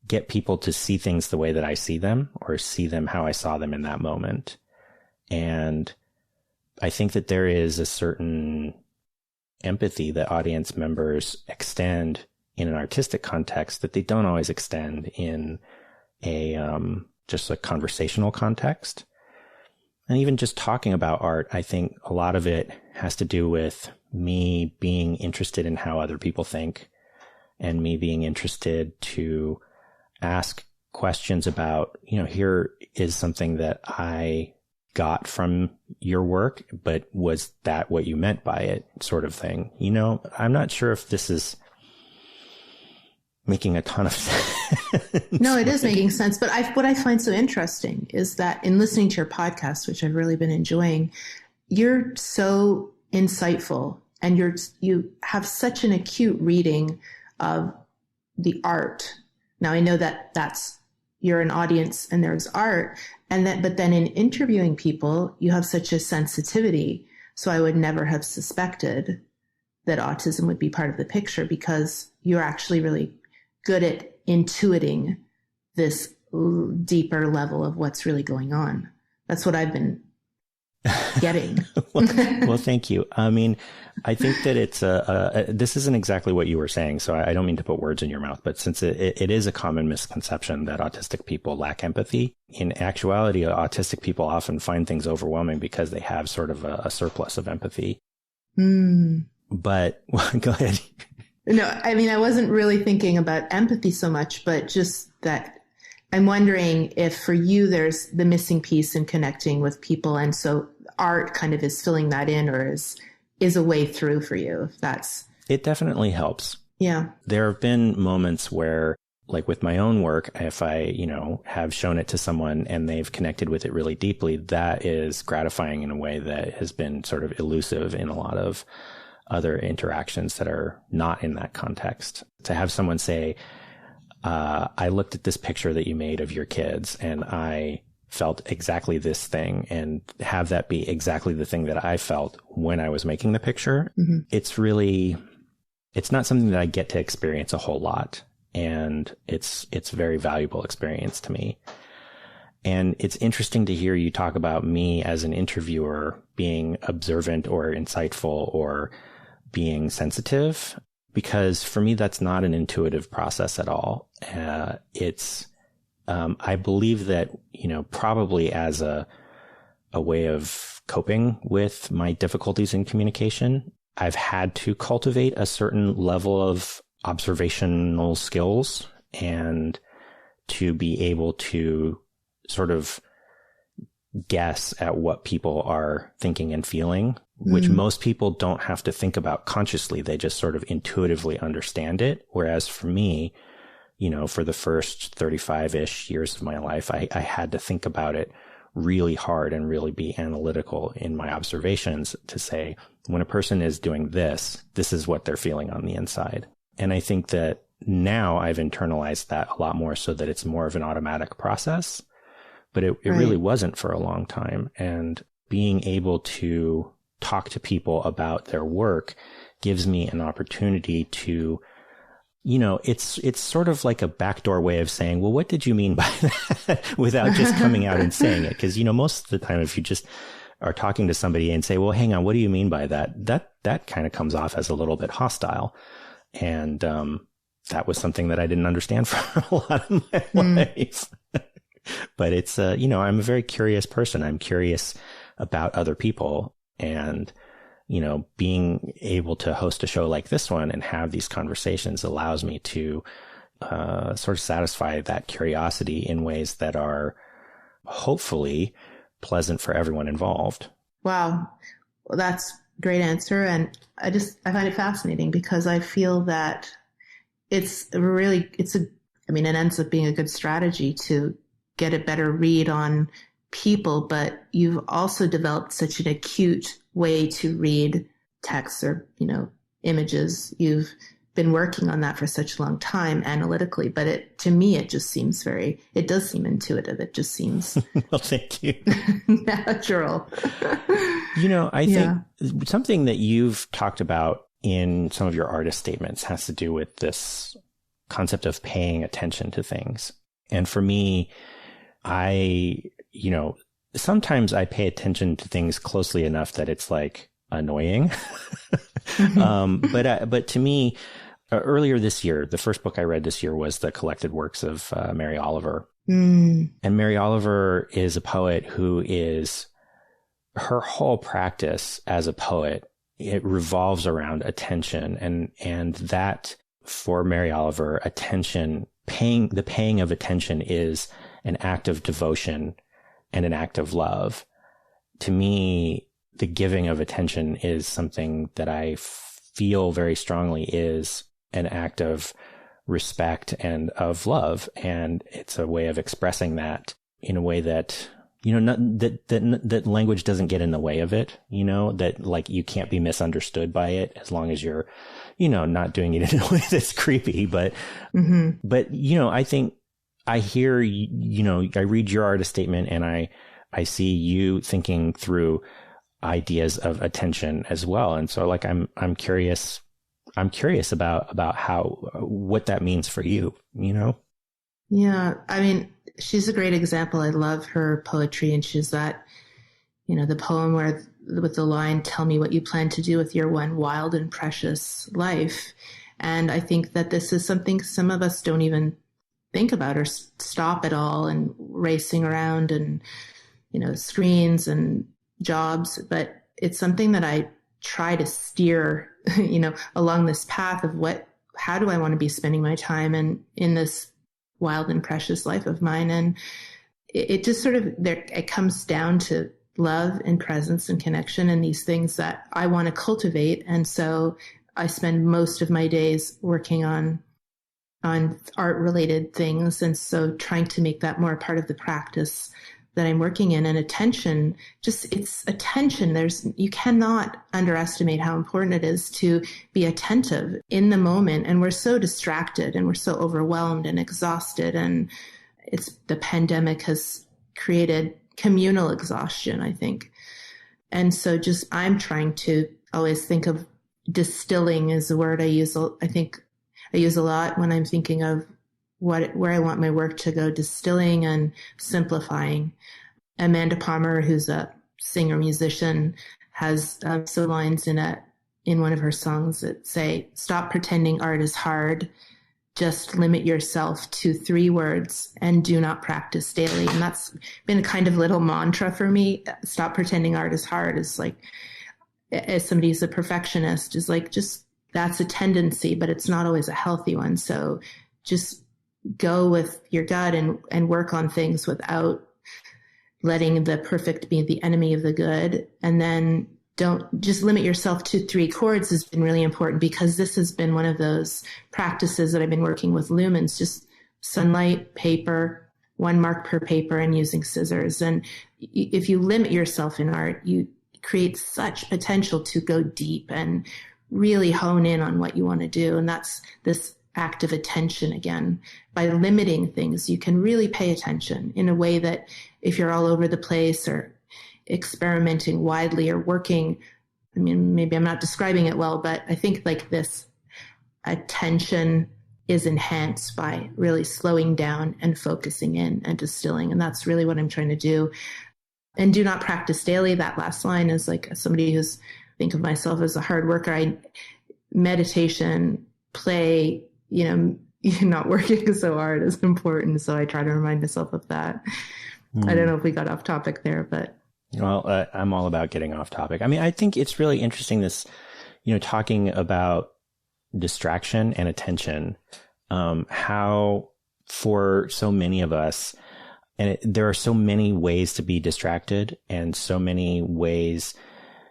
get people to see things the way that I see them, or see them how I saw them in that moment. And I think that there is a certain empathy that audience members extend in an artistic context that they don't always extend in just a conversational context. And even just talking about art, I think a lot of it has to do with me being interested in how other people think, and me being interested to ask questions about, here is something that I got from your work, but was that what you meant by it, sort of thing. I'm not sure if this is making a ton of sense. No, it is making sense. But what I find so interesting is that in listening to your podcast, which I've really been enjoying, you're so insightful, and you have such an acute reading of the art. Now, I know that you're an audience and there's art, but then in interviewing people, you have such a sensitivity. So I would never have suspected that autism would be part of the picture, because you're actually really good at intuiting this deeper level of what's really going on. That's what I've been getting. well, thank you. I think that it's this isn't exactly what you were saying, so I don't mean to put words in your mouth, but since it is a common misconception that autistic people lack empathy, in actuality, autistic people often find things overwhelming because they have sort of a surplus of empathy. But go ahead. No, I wasn't really thinking about empathy so much, but just that I'm wondering if for you there's the missing piece in connecting with people, and so art kind of is filling that in, or is a way through for you, if that's... It definitely helps. Yeah. There have been moments where, like with my own work, if I, have shown it to someone and they've connected with it really deeply, that is gratifying in a way that has been sort of elusive in a lot of other interactions that are not in that context. To have someone say, I looked at this picture that you made of your kids and I felt exactly this thing, and have that be exactly the thing that I felt when I was making the picture. Mm-hmm. It's not something that I get to experience a whole lot. And it's a very valuable experience to me. And it's interesting to hear you talk about me as an interviewer being observant or insightful or being sensitive, because for me, that's not an intuitive process at all. I believe that, probably as a way of coping with my difficulties in communication, I've had to cultivate a certain level of observational skills, and to be able to sort of guess at what people are thinking and feeling, which most people don't have to think about consciously. They just sort of intuitively understand it. Whereas for me, you know, for the first 35-ish years of my life, I had to think about it really hard and really be analytical in my observations to say, when a person is doing this, this is what they're feeling on the inside. And I think that now I've internalized that a lot more so that it's more of an automatic process, but it really wasn't for a long time. And being able to talk to people about their work gives me an opportunity to, you know, it's sort of like a backdoor way of saying, well, what did you mean by that without just coming out and saying it? Because, you know, most of the time, if you just are talking to somebody and say, well, hang on, what do you mean by that? That kind of comes off as a little bit hostile. And that was something that I didn't understand for a lot of my life. But it's, you know, I'm a very curious person. I'm curious about other people. And, you know, being able to host a show like this one and have these conversations allows me to sort of satisfy that curiosity in ways that are hopefully pleasant for everyone involved. Wow. Well, that's a great answer. And I find it fascinating because I feel that it ends up being a good strategy to get a better read on people, but you've also developed such an acute way to read texts or, you know, images. You've been working on that for such a long time analytically, but to me, it just seems it does seem intuitive. It just seems well, thank you. Natural. You know, I think something that you've talked about in some of your artist statements has to do with this concept of paying attention to things. And for me, you know, sometimes I pay attention to things closely enough that it's like annoying. But to me, earlier this year, the first book I read this year was the collected works of Mary Oliver. And Mary Oliver is a poet who her whole practice as a poet, it revolves around attention. And that for Mary Oliver, the paying of attention is an act of devotion and an act of love. To me, the giving of attention is something that I feel very strongly is an act of respect and of love. And it's a way of expressing that in a way that, you know, that language doesn't get in the way of it, you know, that like you can't be misunderstood by it as long as you're, you know, not doing it in a way that's creepy. But, you know, I think I hear, you know, I read your artist statement and I see you thinking through ideas of attention as well. And so like, I'm curious about what that means for you, you know? Yeah. I mean, she's a great example. I love her poetry. And she's that, you know, the poem with the line, tell me what you plan to do with your one wild and precious life. And I think that this is something some of us don't even think about or stop at all and racing around and, you know, screens and jobs. But it's something that I try to steer, you know, along this path of how do I want to be spending my time in this wild and precious life of mine. And it just sort of, it comes down to love and presence and connection and these things that I want to cultivate. And so I spend most of my days working on art related things. And so trying to make that more a part of the practice that I'm working in. And attention, it's attention. You cannot underestimate how important it is to be attentive in the moment. And we're so distracted and we're so overwhelmed and exhausted. And the pandemic has created communal exhaustion, I think. And so I'm trying to always think of distilling is a word I use. I think I use a lot when I'm thinking of where I want my work to go, distilling and simplifying. Amanda Palmer, who's a singer-musician, has some lines in one of her songs that say, stop pretending art is hard, just limit yourself to 3 words and do not practice daily. And that's been a kind of little mantra for me. Stop pretending art is hard is like, as somebody who's a perfectionist, is like, just that's a tendency, but it's not always a healthy one. So just go with your gut and work on things without letting the perfect be the enemy of the good. And then don't just limit yourself to 3 chords has been really important, because this has been one of those practices that I've been working with lumens, just sunlight, paper, 1 mark per paper, and using scissors. And if you limit yourself in art, you create such potential to go deep and really hone in on what you want to do. And that's this act of attention again. By limiting things, you can really pay attention in a way that if you're all over the place or experimenting widely or working, I mean, maybe I'm not describing it well, but I think like this attention is enhanced by really slowing down and focusing in and distilling. And that's really what I'm trying to do. And do not practice daily. That last line is like somebody who's think of myself as a hard worker. Meditation, play, not working so hard is important. So I try to remind myself of that. I don't know if we got off topic there, but. Well, I'm all about getting off topic. I mean, I think it's really interesting this, talking about distraction and attention, how for so many of us, and there are so many ways to be distracted and so many ways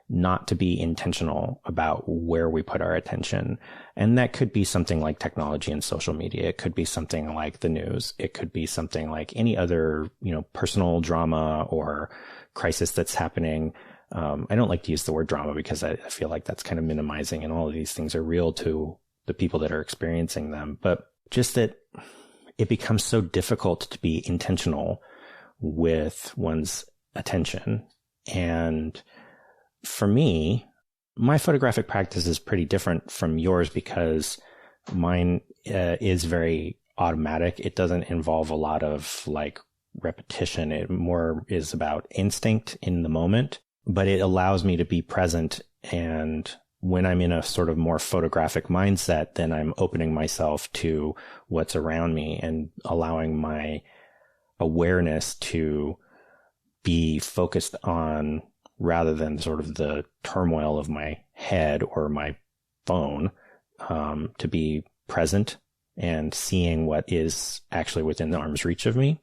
not to be intentional about where we put our attention. And that could be something like technology and social media. It could be something like the news. It could be something like any other, personal drama or crisis that's happening. I don't like to use the word drama because I feel like that's kind of minimizing, and all of these things are real to the people that are experiencing them. But just that it becomes so difficult to be intentional with one's attention. And for me, my photographic practice is pretty different from yours because mine is very automatic. It doesn't involve a lot of like repetition. It more is about instinct in the moment, but it allows me to be present. And when I'm in a sort of more photographic mindset, then I'm opening myself to what's around me and allowing my awareness to be focused on, rather than sort of the turmoil of my head or my phone, to be present and seeing what is actually within the arm's reach of me.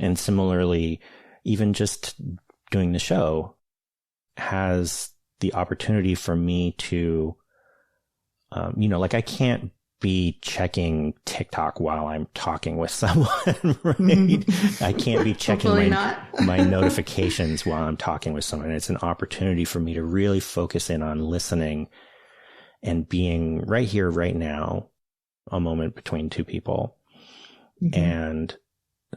And similarly, even just doing the show has the opportunity for me to, like I can't be checking TikTok while I'm talking with someone, right? I can't be checking my notifications while I'm talking with someone. It's an opportunity for me to really focus in on listening and being right here, right now, a moment between 2 people. Mm-hmm. And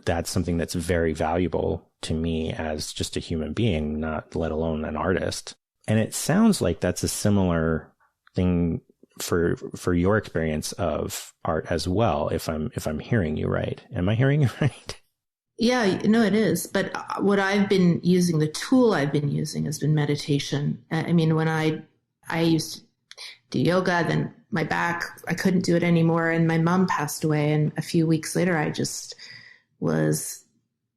that's something that's very valuable to me as just a human being, not let alone an artist. And it sounds like that's a similar thing for your experience of art as well, if I'm hearing you right. Am I hearing you right? Yeah, no, it is. But what I've been using, the tool I've been using has been meditation. I mean, when I used to do yoga, then my back, I couldn't do it anymore. And my mom passed away. And a few weeks later, I just was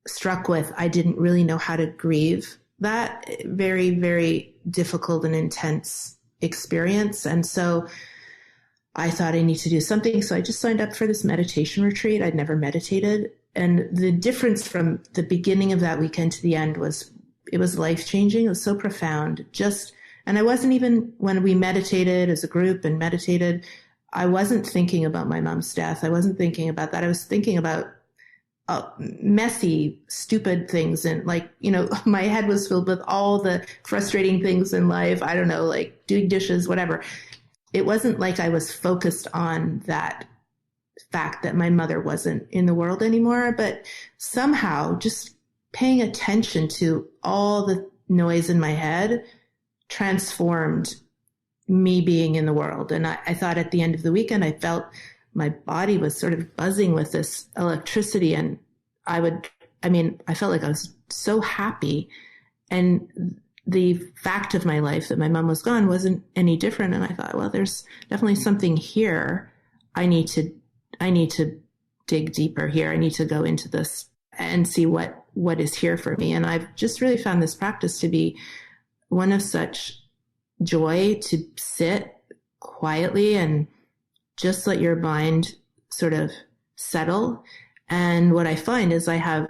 struck with, I didn't really know how to grieve that very, very difficult and intense experience. And so I thought I need to do something. So I just signed up for this meditation retreat. I'd never meditated. And the difference from the beginning of that weekend to the end was, it was life-changing. It was so profound. And I wasn't even, when we meditated as a group and meditated, I wasn't thinking about my mom's death. I wasn't thinking about that. I was thinking about messy, stupid things. And my head was filled with all the frustrating things in life. I don't know, like doing dishes, whatever. It wasn't like I was focused on that fact that my mother wasn't in the world anymore, but somehow just paying attention to all the noise in my head transformed me being in the world. And I thought at the end of the weekend, I felt my body was sort of buzzing with this electricity. And I felt like I was so happy. And the fact of my life that my mom was gone wasn't any different. And I thought, well, there's definitely something here. I need to dig deeper here. I need to go into this and see what is here for me. And I've just really found this practice to be one of such joy, to sit quietly and just let your mind sort of settle. And what I find is I have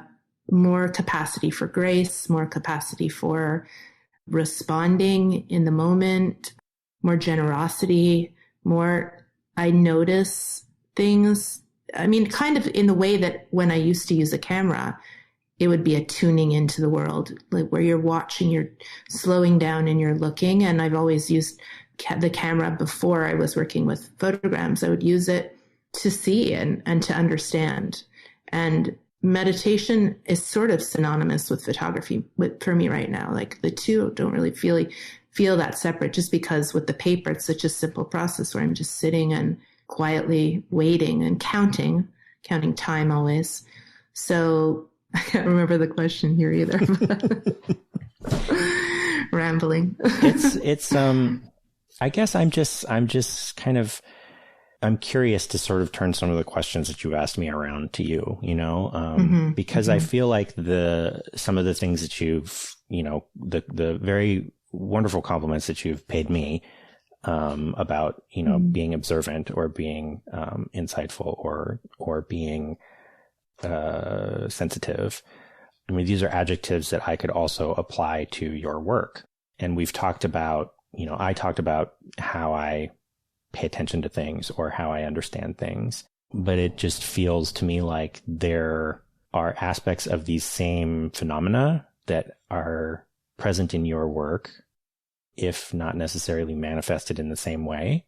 more capacity for grace, more capacity for responding in the moment, more generosity, more, I notice things. I mean, kind of in the way that when I used to use a camera, it would be a tuning into the world, like where you're watching, you're slowing down and you're looking. And I've always used the camera before I was working with photograms. I would use it to see and to understand. And meditation is sort of synonymous with photography for me right now. Like the two don't really feel that separate, just because with the paper, it's such a simple process where I'm just sitting and quietly waiting and counting time always. So I can't remember the question here either. Rambling. I guess I'm curious to sort of turn some of the questions that you've asked me around to you, because I feel like some of the things that you've, the very wonderful compliments that you've paid me, about, being observant or being, insightful or being, sensitive. I mean, these are adjectives that I could also apply to your work. And we've talked about, I talked about how I pay attention to things or how I understand things, but it just feels to me like there are aspects of these same phenomena that are present in your work, if not necessarily manifested in the same way.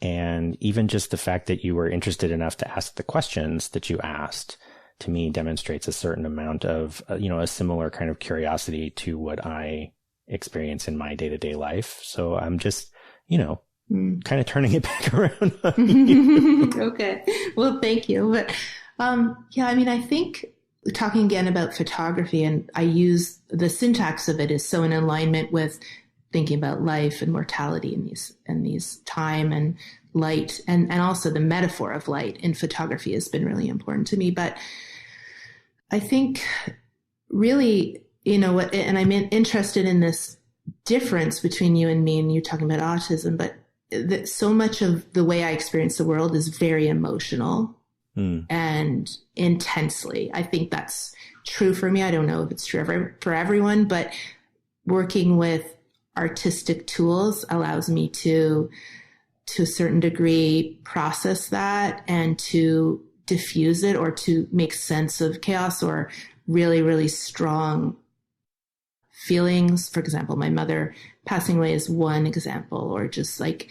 And even just the fact that you were interested enough to ask the questions that you asked, to me, demonstrates a certain amount of, a similar kind of curiosity to what I experience in my day-to-day life. So I'm just, kind of turning it back around on you. Okay. Well, thank you. But, I think talking again about photography, and I use the syntax of it is so in alignment with thinking about life and mortality and these time and light, and also the metaphor of light in photography has been really important to me. But I think really, and I'm interested in this difference between you and me, and you're talking about autism, but that so much of the way I experience the world is very emotional and intensely. I think that's true for me. I don't know if it's true for everyone, but working with artistic tools allows me to a certain degree, process that and to diffuse it or to make sense of chaos or really, really strong feelings. For example, my mother passing away is one example, or just like,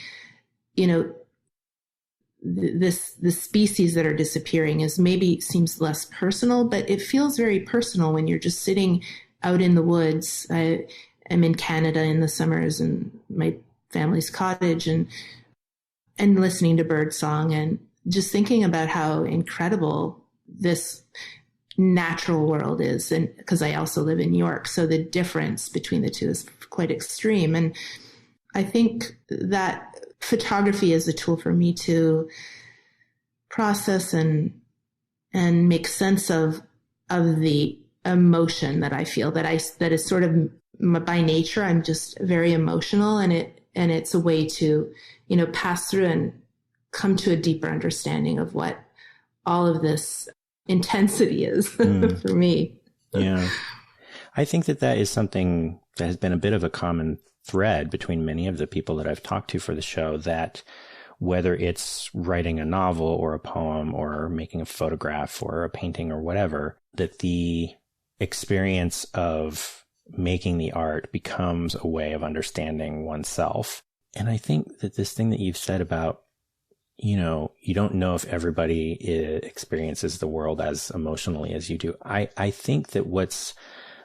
the species that are disappearing is maybe seems less personal, but it feels very personal when you're just sitting out in the woods. I'm in Canada in the summers and my family's cottage and listening to birdsong and just thinking about how incredible this natural world is. And because I also live in New York, so the difference between the two is quite extreme. And I think that photography is a tool for me to process and make sense of the emotion that I feel, that is sort of by nature. I'm just very emotional, and it's a way to, pass through and come to a deeper understanding of what all of this intensity is for me. Yeah. I think that is something that has been a bit of a common thread between many of the people that I've talked to for the show, that whether it's writing a novel or a poem or making a photograph or a painting or whatever, that the experience of making the art becomes a way of understanding oneself. And I think that this thing that you've said about, you don't know if everybody experiences the world as emotionally as you do. I think that what's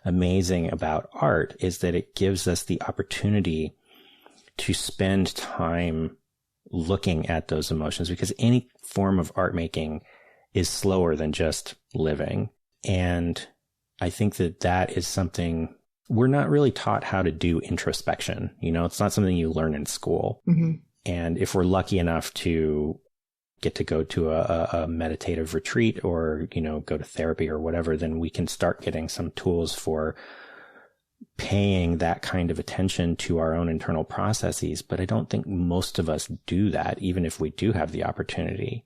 amazing about art is that it gives us the opportunity to spend time looking at those emotions, because any form of art making is slower than just living. And I think that is something we're not really taught how to do introspection. It's not something you learn in school. Mm-hmm. And if we're lucky enough to get to go to a meditative retreat or, go to therapy or whatever, then we can start getting some tools for paying that kind of attention to our own internal processes. But I don't think most of us do that, even if we do have the opportunity.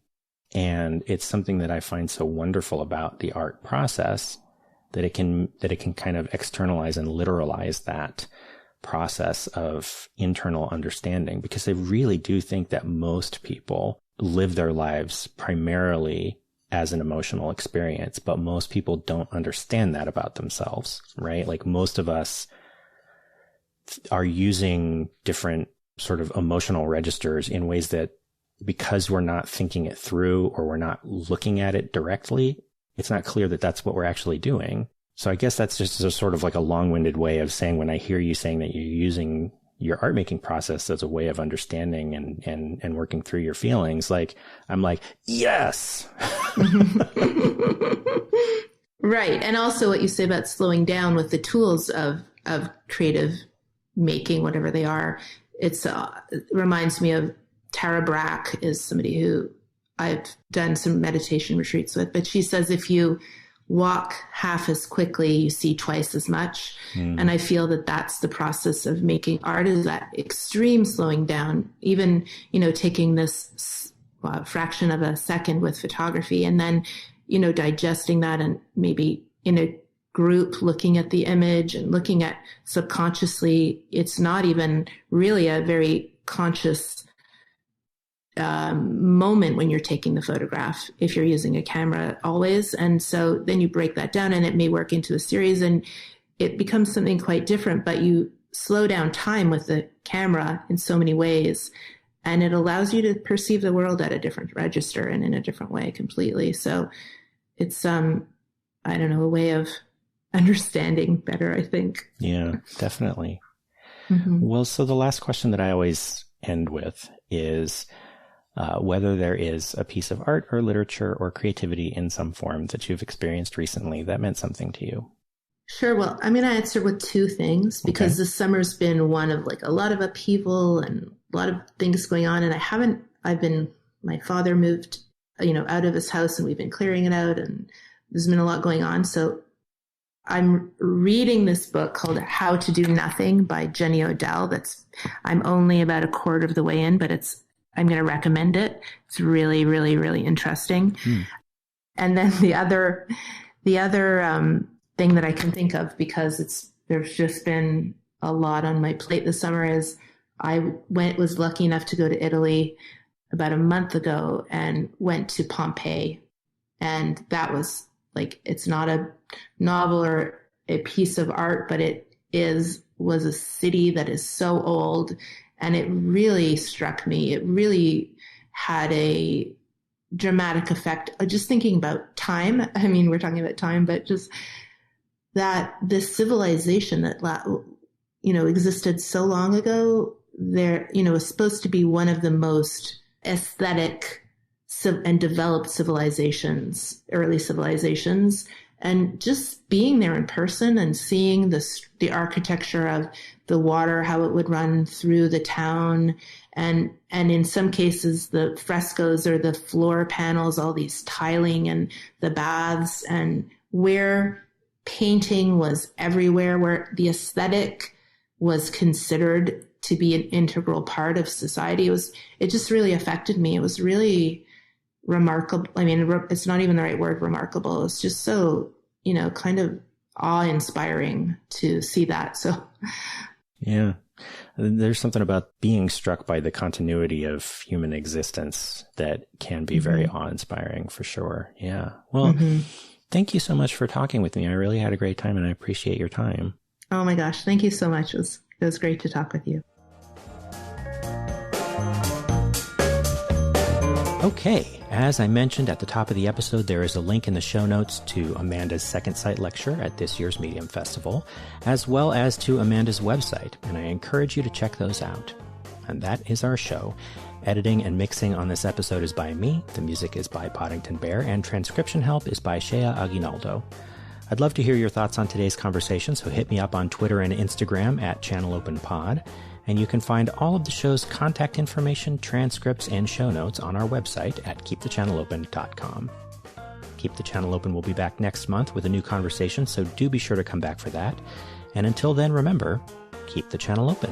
And it's something that I find so wonderful about the art process, that it can kind of externalize and literalize that process of internal understanding, because I really do think that most people live their lives primarily as an emotional experience, but most people don't understand that about themselves, right? Like most of us are using different sort of emotional registers in ways that, because we're not thinking it through or we're not looking at it directly, it's not clear that that's what we're actually doing. So I guess that's just a sort of like a long-winded way of saying, when I hear you saying that you're using your art making process as a way of understanding and working through your feelings, like, I'm like, yes. Right. And also what you say about slowing down with the tools of creative making, whatever they are. It reminds me of Tara Brach, is somebody who I've done some meditation retreats with, but she says, if you walk half as quickly, you see twice as much. And I feel that that's the process of making art, is that extreme slowing down, even, taking this fraction of a second with photography, and then, digesting that, and maybe in a group looking at the image and looking at subconsciously. It's not even really a very conscious moment when you're taking the photograph, if you're using a camera always. And so then you break that down, and it may work into a series, and it becomes something quite different, but you slow down time with the camera in so many ways, and it allows you to perceive the world at a different register and in a different way completely. So it's, I don't know, a way of understanding better, I think. Yeah, definitely. Mm-hmm. Well, so the last question that I always end with is, whether there is a piece of art or literature or creativity in some form that you've experienced recently that meant something to you. Sure. Well, I'm going to answer with two things, because this summer's been one of like a lot of upheaval and a lot of things going on. And my father moved, out of his house, and we've been clearing it out, and there's been a lot going on. So I'm reading this book called How to Do Nothing by Jenny Odell. I'm only about a quarter of the way in, but I'm going to recommend it. It's really, really, really interesting. And then the other thing that I can think of, because there's just been a lot on my plate this summer, is was lucky enough to go to Italy about a month ago and went to Pompeii. And that was like, it's not a novel or a piece of art, but was a city that is so old. And it really struck me. It really had a dramatic effect. Just thinking about time. I mean, we're talking about time, but just that this civilization that, existed so long ago, there, was supposed to be one of the most aesthetic and developed civilizations, early civilizations. And just being there in person and seeing the architecture of the water, how it would run through the town. And in some cases, the frescoes or the floor panels, all these tiling and the baths, and where painting was everywhere, where the aesthetic was considered to be an integral part of society. It just really affected me. It was really remarkable. I mean, it's not even the right word, remarkable. It's just so, kind of awe-inspiring to see that. So, yeah, there's something about being struck by the continuity of human existence that can be very awe-inspiring, for sure. Yeah. Well, thank you so much for talking with me. I really had a great time, and I appreciate your time. Oh my gosh. Thank you so much. It was great to talk with you. Okay, as I mentioned at the top of the episode, there is a link in the show notes to Amanda's Second Sight lecture at this year's Medium Festival, as well as to Amanda's website, and I encourage you to check those out. And that is our show. Editing and mixing on this episode is by me, the music is by Poddington Bear, and transcription help is by Shea Aguinaldo. I'd love to hear your thoughts on today's conversation, so hit me up on Twitter and Instagram at ChannelOpenPod. And you can find all of the show's contact information, transcripts, and show notes on our website at keepthechannelOpen.com. Keep the Channel Open will be back next month with a new conversation, so do be sure to come back for that. And until then, remember, keep the channel open.